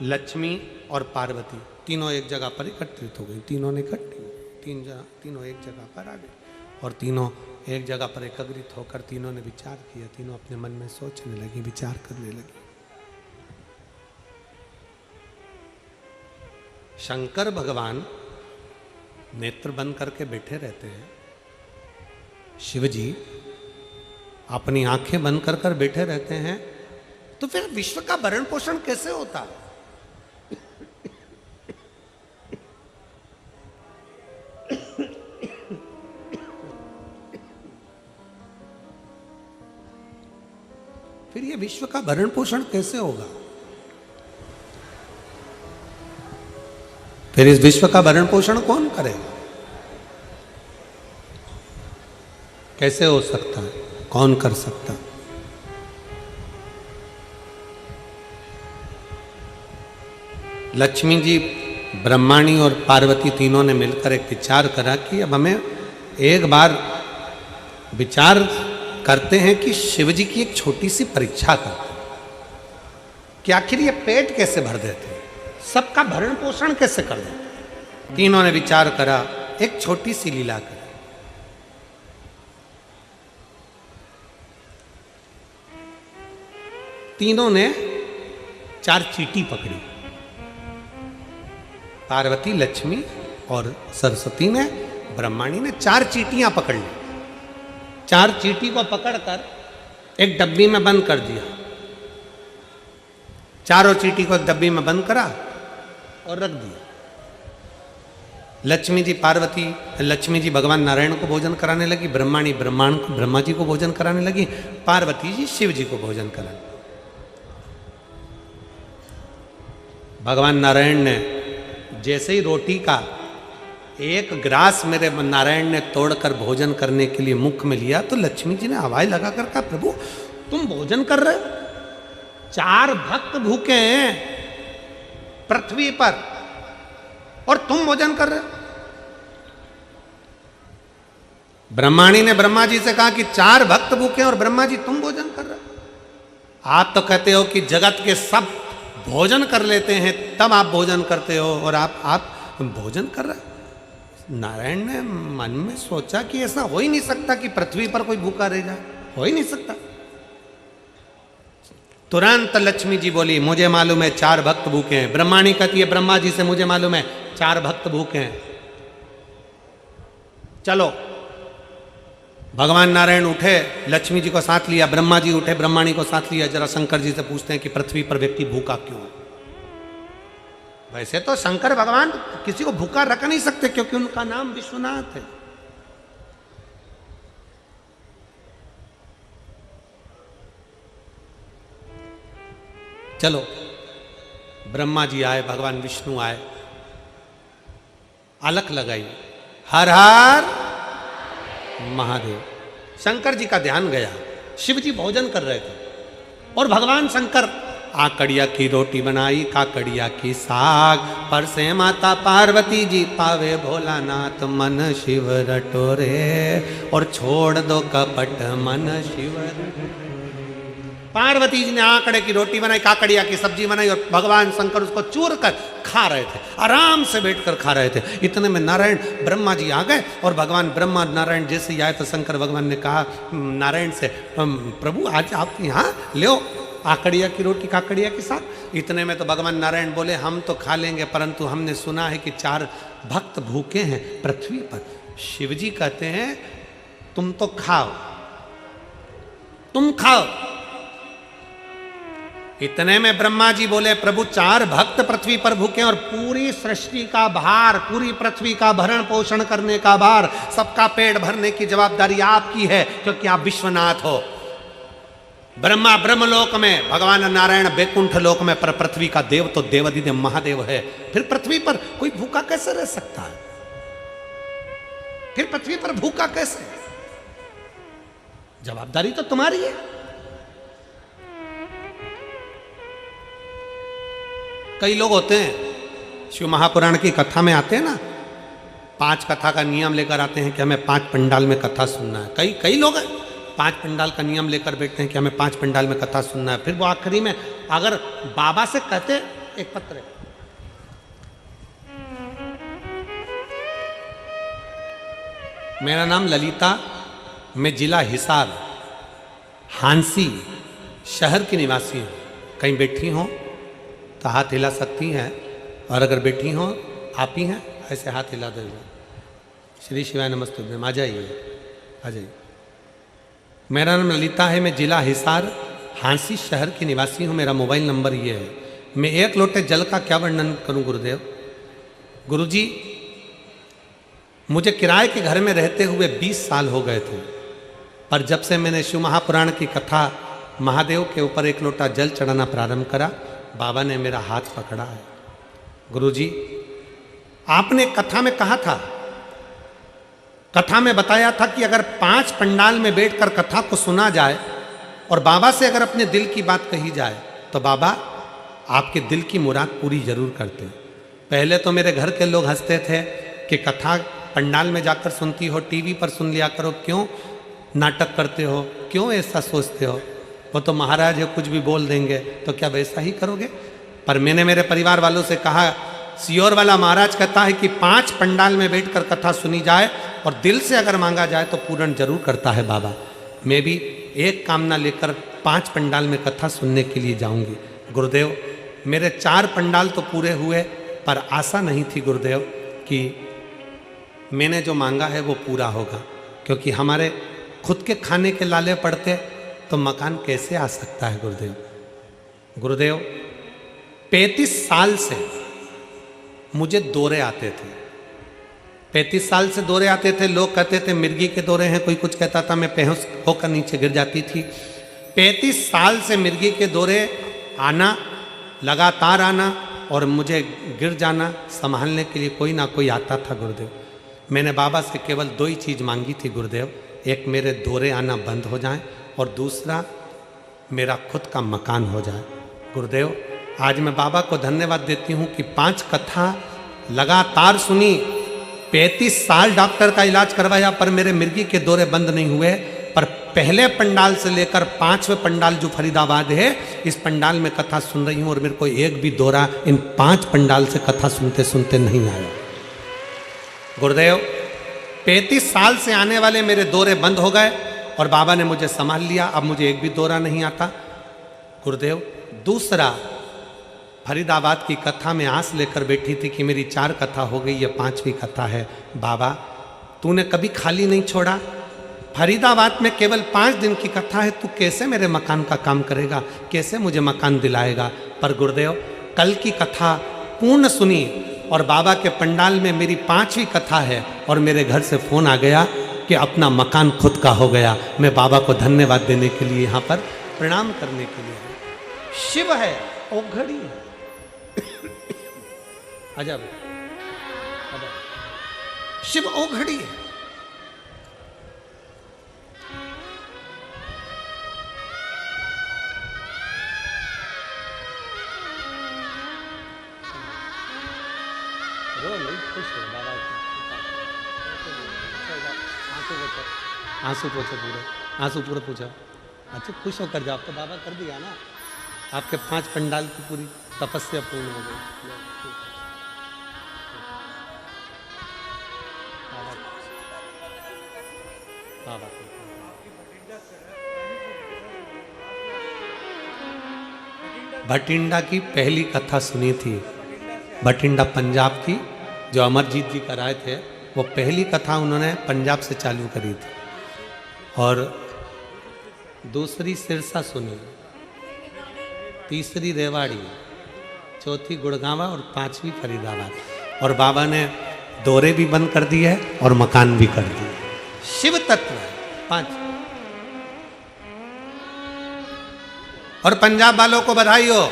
लक्ष्मी और पार्वती तीनों एक जगह पर एकत्रित हो गई। तीनों ने तीनों एक जगह पर आ गए और तीनों एक जगह पर एकत्रित होकर तीनों ने विचार किया। तीनों अपने मन में सोचने लगी, विचार करने लगी। शंकर भगवान नेत्र बंद करके बैठे रहते हैं, शिव जी अपनी आंखें बंद कर कर बैठे रहते हैं, तो फिर विश्व का भरण पोषण कैसे होता है? फिर ये विश्व का भरण पोषण कैसे होगा? फिर इस विश्व का भरण पोषण कौन करेगा? कैसे हो सकता है? कौन कर सकता? लक्ष्मी जी, ब्रह्माणी और पार्वती तीनों ने मिलकर एक विचार करा कि अब हमें एक बार विचार करते हैं कि शिव जी की एक छोटी सी परीक्षा करते हैं कि आखिर ये पेट कैसे भर देते हैं, सबका भरण पोषण कैसे कर देते हैं। तीनों ने विचार करा, एक छोटी सी लीला करी। तीनों ने 4 चींटी पकड़ी। पार्वती, लक्ष्मी और सरस्वती ने, ब्रह्माणी ने 4 चींटियां पकड़ ली। 4 चींटी को पकड़कर एक डब्बी में बंद कर दिया। चारों चींटी को एक डब्बी में बंद करा और रख दिया। लक्ष्मी जी भगवान नारायण को भोजन कराने लगी, ब्रह्माणी ब्रह्मा जी को भोजन कराने लगी, पार्वती जी शिव जी को भोजन कराने। भगवान नारायण ने जैसे ही रोटी का एक ग्रास मेरे नारायण ने तोड़कर भोजन करने के लिए मुख में लिया, तो लक्ष्मी जी ने आवाज लगाकर कहा, प्रभु तुम भोजन कर रहे हो? 4 भक्त भूखे हैं पृथ्वी पर और तुम भोजन कर रहे हो? ब्रह्माणी ने ब्रह्मा जी से कहा कि 4 भक्त भूखे हैं और ब्रह्मा जी तुम भोजन कर रहे हो? आप तो कहते हो कि जगत के सब भोजन कर लेते हैं तब आप भोजन करते हो, और आप भोजन कर रहे। नारायण ने मन में सोचा कि ऐसा हो ही नहीं सकता कि पृथ्वी पर कोई भूखा रह जाए, हो ही नहीं सकता। तुरंत लक्ष्मी जी बोली, मुझे मालूम है 4 भक्त भूखे हैं। ब्रह्माणी कहती है ब्रह्मा जी से, मुझे मालूम है 4 भक्त भूखे हैं। चलो, भगवान नारायण उठे, लक्ष्मी जी को साथ लिया, ब्रह्मा जी उठे, ब्रह्माणी को साथ लिया। जरा शंकर जी से पूछते हैं कि पृथ्वी पर व्यक्ति भूखा क्यों है। वैसे तो शंकर भगवान किसी को भूखा रख नहीं सकते, क्योंकि उनका नाम विश्वनाथ है। चलो, ब्रह्मा जी आए, भगवान विष्णु आए, अलख लगाई, हर हर महादेव। शंकर जी का ध्यान गया, शिव जी भोजन कर रहे थे और भगवान शंकर आकड़िया की रोटी बनाई, काकड़िया की साग, पर से माता पार्वती जी पावे भोलानाथ, मन शिव रटोरे और छोड़ दो कपट मन शिव रटोरे। पार्वती जी ने आकड़े की रोटी बनाई, काकड़िया की सब्जी बनाई और भगवान शंकर उसको चूर कर खा रहे थे, आराम से बैठकर खा रहे थे। इतने में नारायण ब्रह्मा जी आ गए और भगवान ब्रह्मा नारायण जैसे ही आए तो शंकर भगवान ने कहा नारायण से, प्रभु आज आप यहाँ ले आकड़िया की रोटी काकड़िया के साथ। इतने में तो भगवान नारायण बोले, हम तो खा लेंगे, परंतु हमने सुना है कि 4 भक्त भूखे हैं पृथ्वी पर। शिव जी कहते हैं तुम तो खाओ, तुम खाओ। इतने में ब्रह्मा जी बोले, प्रभु 4 भक्त पृथ्वी पर भूखे और पूरी सृष्टि का भार, पूरी पृथ्वी का भरण पोषण करने का भार, सबका पेट भरने की जवाबदारी आपकी है, क्योंकि आप विश्वनाथ हो। ब्रह्मा ब्रह्मलोक में, भगवान नारायण बैकुंठ लोक में, पर पृथ्वी का देव तो देवाधिदेव महादेव है। फिर पृथ्वी पर कोई भूखा कैसे रह सकता है? फिर पृथ्वी पर भूखा कैसे? जवाबदारी तो तुम्हारी है। कई लोग होते हैं शिव महापुराण की कथा में आते हैं ना, 5 कथा का नियम लेकर आते हैं कि हमें 5 पंडाल में कथा सुनना है। कई लोग हैं 5 पंडाल का नियम लेकर बैठते हैं कि हमें 5 पंडाल में कथा सुनना है। फिर वो आखिरी में अगर बाबा से कहते, एक पत्र, मेरा नाम ललिता, मैं जिला हिसार हांसी शहर की निवासी हूँ, कहीं बैठी हो तो हाथ हिला सकती हैं, और अगर बैठी हो आप ही हैं ऐसे हाथ हिला देंगे। श्री शिवाय नमस्ते, आ जाइए, आ जाइए। मेरा नाम ललिता है, मैं जिला हिसार हांसी शहर की निवासी हूँ, मेरा मोबाइल नंबर ये है। मैं 1 लोटे जल का क्या वर्णन करूँ गुरुदेव? गुरुजी, मुझे किराए के घर में रहते हुए 20 साल हो गए थे, पर जब से मैंने शिव महापुराण की कथा महादेव के ऊपर 1 लोटा जल चढ़ाना प्रारंभ करा, बाबा ने मेरा हाथ पकड़ा है। गुरुजी, आपने कथा में कहा था, कथा में बताया था कि अगर 5 पंडाल में बैठकर कथा को सुना जाए और बाबा से अगर अपने दिल की बात कही जाए तो बाबा आपके दिल की मुराद पूरी जरूर करते हैं। पहले तो मेरे घर के लोग हंसते थे कि कथा पंडाल में जाकर सुनती हो, टीवी पर सुन लिया करो, क्यों नाटक करते हो, क्यों ऐसा सोचते हो, वो तो महाराज है कुछ भी बोल देंगे, तो क्या वैसा ही करोगे? पर मैंने मेरे परिवार वालों से कहा, सियोर वाला महाराज कहता है कि 5 पंडाल में बैठकर कथा सुनी जाए और दिल से अगर मांगा जाए तो पूर्ण जरूर करता है बाबा। मैं भी एक कामना लेकर 5 पंडाल में कथा सुनने के लिए जाऊंगी। गुरुदेव, मेरे 4 पंडाल तो पूरे हुए, पर आशा नहीं थी गुरुदेव कि मैंने जो मांगा है वो पूरा होगा, क्योंकि हमारे खुद के खाने के लाले पड़ते तो मकान कैसे आ सकता है गुरुदेव? गुरुदेव, 35 साल से मुझे दौरे आते थे, 35 साल से दौरे आते थे। लोग कहते थे मिर्गी के दौरे हैं, कोई कुछ कहता था, मैं बेहोश होकर नीचे गिर जाती थी। 35 साल से मिर्गी के दौरे आना, लगातार आना और मुझे गिर जाना, संभालने के लिए कोई ना कोई आता था गुरुदेव। मैंने बाबा से केवल 2 ही चीज़ मांगी थी गुरुदेव, एक मेरे दौरे आना बंद हो जाए और दूसरा मेरा खुद का मकान हो जाए। गुरुदेव, आज मैं बाबा को धन्यवाद देती हूँ कि 5 कथा लगातार सुनी, 35 साल डॉक्टर का इलाज करवाया पर मेरे मिर्गी के दौरे बंद नहीं हुए, पर पहले पंडाल से लेकर 5वें पंडाल जो फरीदाबाद है, इस पंडाल में कथा सुन रही हूं और मेरे को एक भी दौरा इन 5 पंडाल से कथा सुनते सुनते नहीं आया। गुरुदेव 35 साल से आने वाले मेरे दौरे बंद हो गए और बाबा ने मुझे संभाल लिया, अब मुझे एक भी दौरा नहीं आता। गुरुदेव दूसरा, फरीदाबाद की कथा में आस लेकर बैठी थी कि मेरी 4 कथा हो गई, ये 5वीं कथा है। बाबा तूने कभी खाली नहीं छोड़ा, फरीदाबाद में केवल 5 दिन की कथा है, तू कैसे मेरे मकान का काम करेगा, कैसे मुझे मकान दिलाएगा। पर गुरुदेव कल की कथा पूर्ण सुनी और बाबा के पंडाल में मेरी 5वीं कथा है और मेरे घर से फोन आ गया कि अपना मकान खुद का हो गया। मैं बाबा को धन्यवाद देने के लिए यहाँ पर प्रणाम करने के लिए। शिव है ओघड़ी है। अजब शिव ओघड़ी है। खुश हो बाबा, आंसू पोछो पूरे, आंसू पूरे पूछो। अच्छा खुश होकर जाओ, तो बाबा कर दिया ना, आपके 5 पंडाल की पूरी तपस्या पूर्ण हो गई। भटिंडा की पहली कथा सुनी थी, भटिंडा पंजाब की, जो अमरजीत जी कराए थे, वो पहली कथा उन्होंने पंजाब से चालू करी थी। और दूसरी सिरसा सुनी, तीसरी रेवाड़ी, चौथी गुड़गांवा और 5वीं फरीदाबाद। और बाबा ने दौरे भी बंद कर दिए और मकान भी कर दिए। शिव तत्व 5। और पंजाब वालों को बधाई हो,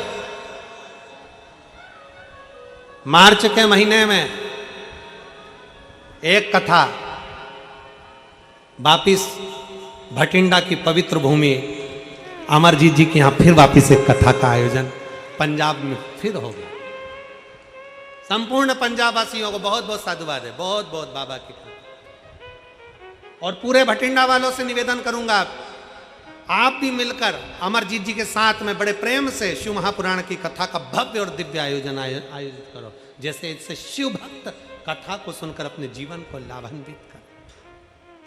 मार्च के महीने में एक कथा वापिस भटिंडा की पवित्र भूमि अमरजीत जी के यहां फिर वापिस एक कथा का आयोजन पंजाब में फिर हो गया। संपूर्ण पंजाब वासियों को बहुत बहुत साधुवाद है, बहुत बहुत बाबा की कृपा। और पूरे भटिंडा वालों से निवेदन करूंगा, आप भी मिलकर अमरजीत जी के साथ में बड़े प्रेम से शिव महापुराण की कथा का भव्य और दिव्य आयोजन आयोजित करो, जैसे इससे शिव भक्त कथा को सुनकर अपने जीवन को लाभान्वित कर।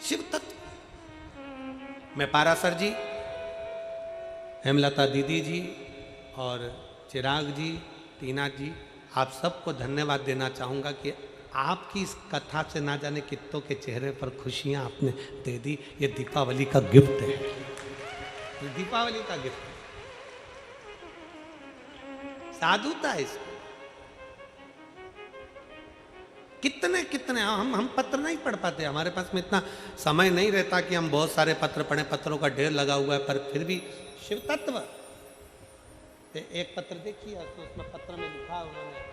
शिव तत्व मैं पारासर जी, हेमलता दीदी जी और चिराग जी, टीना जी, आप सबको धन्यवाद देना चाहूँगा कि आपकी इस कथा से ना जाने कितनों के चेहरे पर खुशियाँ आपने दे दी। ये दीपावली का गिफ्ट है, ये दीपावली का गिफ्ट है, साधुता है इसमें। कितने कितने हम पत्र नहीं पढ़ पाते, हमारे पास में इतना समय नहीं रहता कि हम बहुत सारे पत्र पढ़ें, पत्रों का ढेर लगा हुआ है, पर फिर भी शिव तत्व। एक पत्र देखिए, तो उसमें पत्र में लिखा उन्होंने,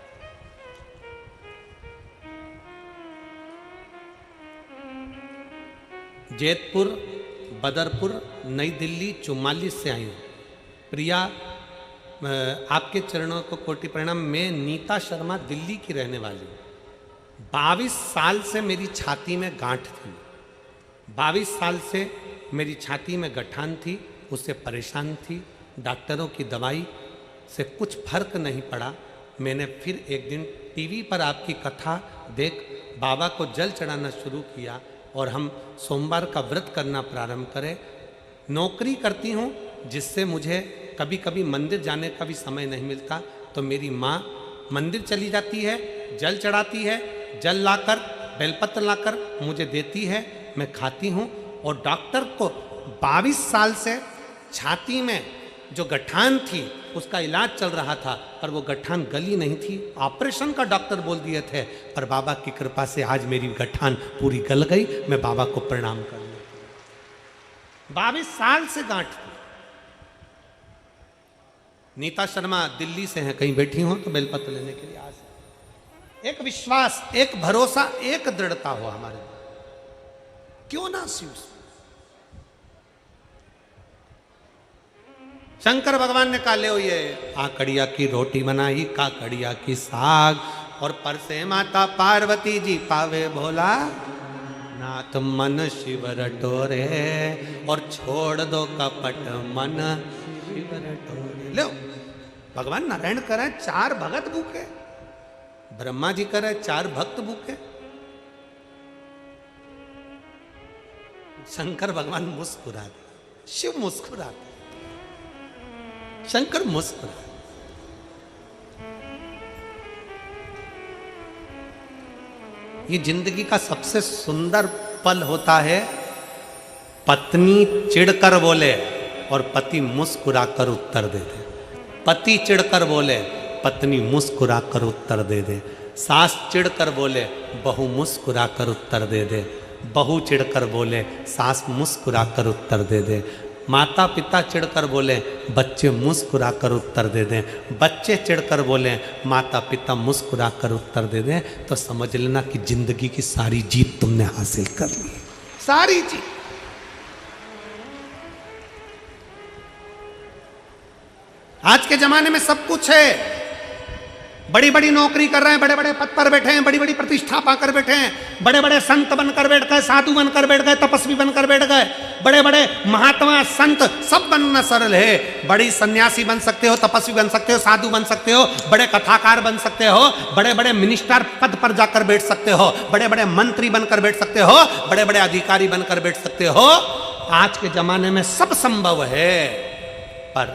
जैतपुर, बदरपुर, नई दिल्ली 44 से आई हूँ। प्रिया, आपके चरणों को कोटि प्रणाम। मैं नीता शर्मा दिल्ली की रहने वाली हूँ। 22 साल से मेरी छाती में गांठ थी, 22 साल से मेरी छाती में गठान थी, उससे परेशान थी। डॉक्टरों की दवाई से कुछ फर्क नहीं पड़ा। मैंने फिर एक दिन टीवी पर आपकी कथा देख बाबा को जल चढ़ाना शुरू किया और हम सोमवार का व्रत करना प्रारंभ करें। नौकरी करती हूँ, जिससे मुझे कभी कभी मंदिर जाने का भी समय नहीं मिलता, तो मेरी माँ मंदिर चली जाती है, जल चढ़ाती है, जल लाकर, बेलपत्र लाकर मुझे देती है, मैं खाती हूँ। और डॉक्टर को 22 साल से छाती में जो गठान थी उसका इलाज चल रहा था, पर वो गठान गली नहीं थी, ऑपरेशन का डॉक्टर बोल दिए थे, पर बाबा की कृपा से आज मेरी गठान पूरी गल गई। मैं बाबा को प्रणाम करना। 22 साल से गांठ थी। नीता शर्मा दिल्ली से हैं, कहीं बैठी हो तो बेलपत्र लेने के लिए आज। एक विश्वास, एक भरोसा, एक दृढ़ता हो हमारे, क्यों ना शिव। शंकर भगवान ने कहा ले ये आकड़िया की रोटी बनाई, काकड़िया की साग, और पर से माता पार्वती जी पावे भोला नाग। नाथ मन शिव रटोरे और छोड़ दो कपट मन शिव रटोरे। लो भगवान नारायण कह रहे हैं 4 भगत भूखे, ब्रह्मा जी कह रहे हैं 4 भक्त भूखे। शंकर भगवान मुस्कुराते, शिव मुस्कुराते, शंकर मुस्कुराते। ये जिंदगी का सबसे सुंदर पल होता है, पत्नी चिढ़कर बोले और पति मुस्कुराकर उत्तर दे दे। पति चिढ़कर बोले, पत्नी मुस्कुराकर उत्तर दे दे। सास चिढ़कर बोले, बहू मुस्कुराकर उत्तर दे दे। बहू चिढ़कर बोले, सास मुस्कुराकर उत्तर दे दे। माता पिता चिढ़कर बोले, बच्चे मुस्कुराकर उत्तर दे दें। बच्चे चिढ़कर बोले, माता पिता मुस्कुराकर उत्तर दे दें। तो समझ लेना कि जिंदगी की सारी जीत तुमने हासिल कर ली, सारी जीत। आज के जमाने में सब कुछ है, बड़ी बड़ी नौकरी कर रहे हैं, बड़े बड़े पद पर बैठे हैं, बड़ी बड़ी प्रतिष्ठा पाकर बैठे हैं, बड़े बड़े संत बनकर बैठ गए, साधु बनकर बैठ गए, तपस्वी बनकर बैठ गए, बड़े बड़े महात्मा संत सब बनना सरल है। बड़ी सन्यासी बन सकते हो, तपस्वी बन सकते हो, साधु बन सकते हो, बड़े कथाकार बन सकते हो, बड़े बड़े मिनिस्टर पद पर जाकर बैठ सकते हो, बड़े बड़े मंत्री बनकर बैठ सकते हो, बड़े बड़े अधिकारी बनकर बैठ सकते हो। आज के जमाने में सब संभव है, पर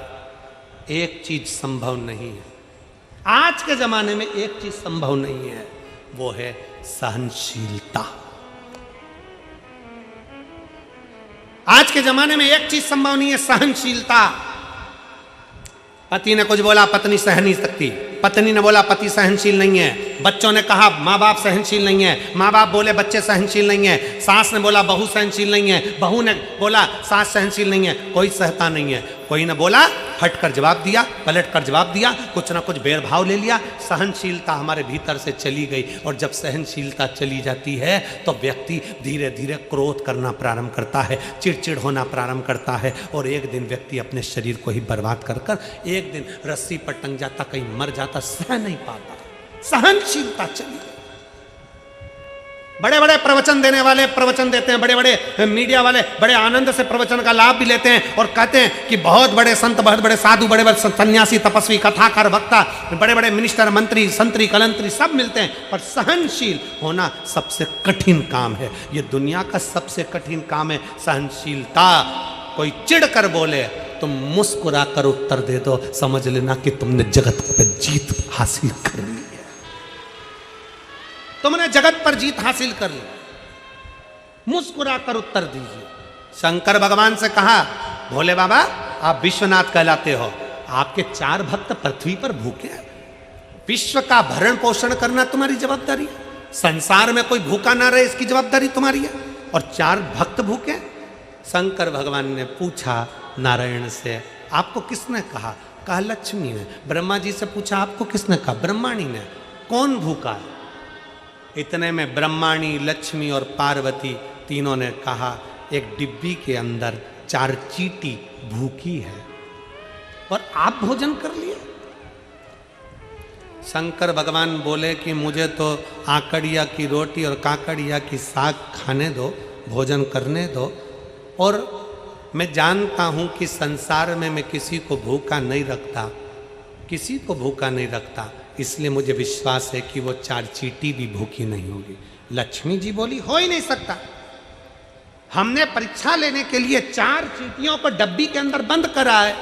एक चीज संभव नहीं है। आज के जमाने में एक चीज संभव नहीं है, वो है सहनशीलता। आज के जमाने में एक चीज संभव नहीं है, सहनशीलता। पति ने कुछ बोला, पत्नी सह नहीं सकती। पत्नी ने बोला, पति सहनशील नहीं है। बच्चों ने कहा, माँ बाप सहनशील नहीं है। माँ बाप बोले, बच्चे सहनशील नहीं है। सास ने बोला, बहू सहनशील नहीं है। बहू ने बोला, सास सहनशील नहीं है। कोई सहता नहीं है। कोई ने बोला, हट कर जवाब दिया, पलट कर जवाब दिया, कुछ ना कुछ भेदभाव ले लिया। सहनशीलता हमारे भीतर से चली गई, और जब सहनशीलता चली जाती है तो व्यक्ति धीरे धीरे क्रोध करना प्रारंभ करता है, चिड़चिड़ होना प्रारंभ करता है, और एक दिन व्यक्ति अपने शरीर को ही बर्बाद कर कर एक दिन रस्सी पर टंग जाता, कहीं मर जाता, सह नहीं पाता। सहनशीलता चली गई। बड़े बड़े प्रवचन देने वाले प्रवचन देते हैं, बड़े बड़े मीडिया वाले बड़े आनंद से प्रवचन का लाभ भी लेते हैं और कहते हैं कि बहुत बड़े संत, बहुत बड़े साधु, बड़े बड़े सन्यासी, तपस्वी, कथाकार, वक्ता, बड़े बड़े मिनिस्टर, मंत्री, संतरी, कलंतरी सब मिलते हैं। पर सहनशील होना सबसे कठिन काम है। ये दुनिया का सबसे कठिन काम है, सहनशीलता। कोई चिढ़ कर बोले, तुम मुस्कुरा कर उत्तर दे दो, समझ लेना कि तुमने जगत पर जीत हासिल कर ली है। तुमने जगत पर जीत हासिल कर ली। मुस्कुरा कर उत्तर दीजिए। शंकर भगवान से कहा, भोले बाबा आप विश्वनाथ कहलाते हो, आपके 4 भक्त पृथ्वी पर भूखे हैं। विश्व का भरण पोषण करना तुम्हारी जवाबदारी है। संसार में कोई भूखा ना रहे, इसकी जवाबदारी तुम्हारी है। और 4 भक्त भूखे। शंकर भगवान ने पूछा नारायण से, आपको किसने कहा? कहा लक्ष्मी ने। ब्रह्मा जी से पूछा, आपको किसने कहा? ब्रह्माणी ने। कौन भूखा है? इतने में ब्रह्माणी, लक्ष्मी और पार्वती तीनों ने कहा, एक डिब्बी के अंदर 4 चींटी भूखी है और आप भोजन कर लिए। शंकर भगवान बोले कि मुझे तो आकड़िया की रोटी और काकड़िया की साग खाने दो, भोजन करने दो। और मैं जानता हूं कि संसार में मैं किसी को भूखा नहीं रखता, किसी को भूखा नहीं रखता, इसलिए मुझे विश्वास है कि वो 4 चींटी भी भूखी नहीं होगी। लक्ष्मी जी बोली, हो ही नहीं सकता। हमने परीक्षा लेने के लिए 4 चींटियों को डब्बी के अंदर बंद करा है।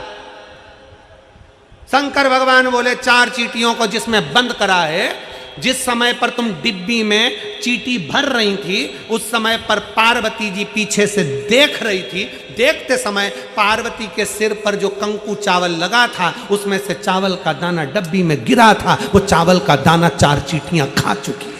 शंकर भगवान बोले, 4 चींटियों को जिसमें बंद करा है, जिस समय पर तुम डिब्बी में चींटी भर रही थी, उस समय पर पार्वती जी पीछे से देख रही थी। देखते समय पार्वती के सिर पर जो कंकु चावल लगा था, उसमें से चावल का दाना डब्बी में गिरा था। वो चावल का दाना 4 चींटियां खा चुकी।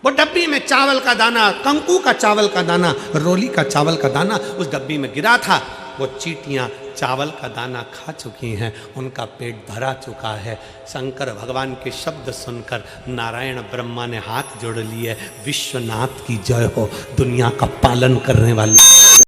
वो डब्बी में चावल का दाना, कंकु का चावल का दाना, रोली का चावल का दाना उस डब्बी में गिरा था। वो चींटियां चावल का दाना खा चुकी हैं, उनका पेट भरा चुका है। शंकर भगवान के शब्द सुनकर नारायण ब्रह्मा ने हाथ जोड़ लिए, विश्वनाथ की जय हो, दुनिया का पालन करने वाले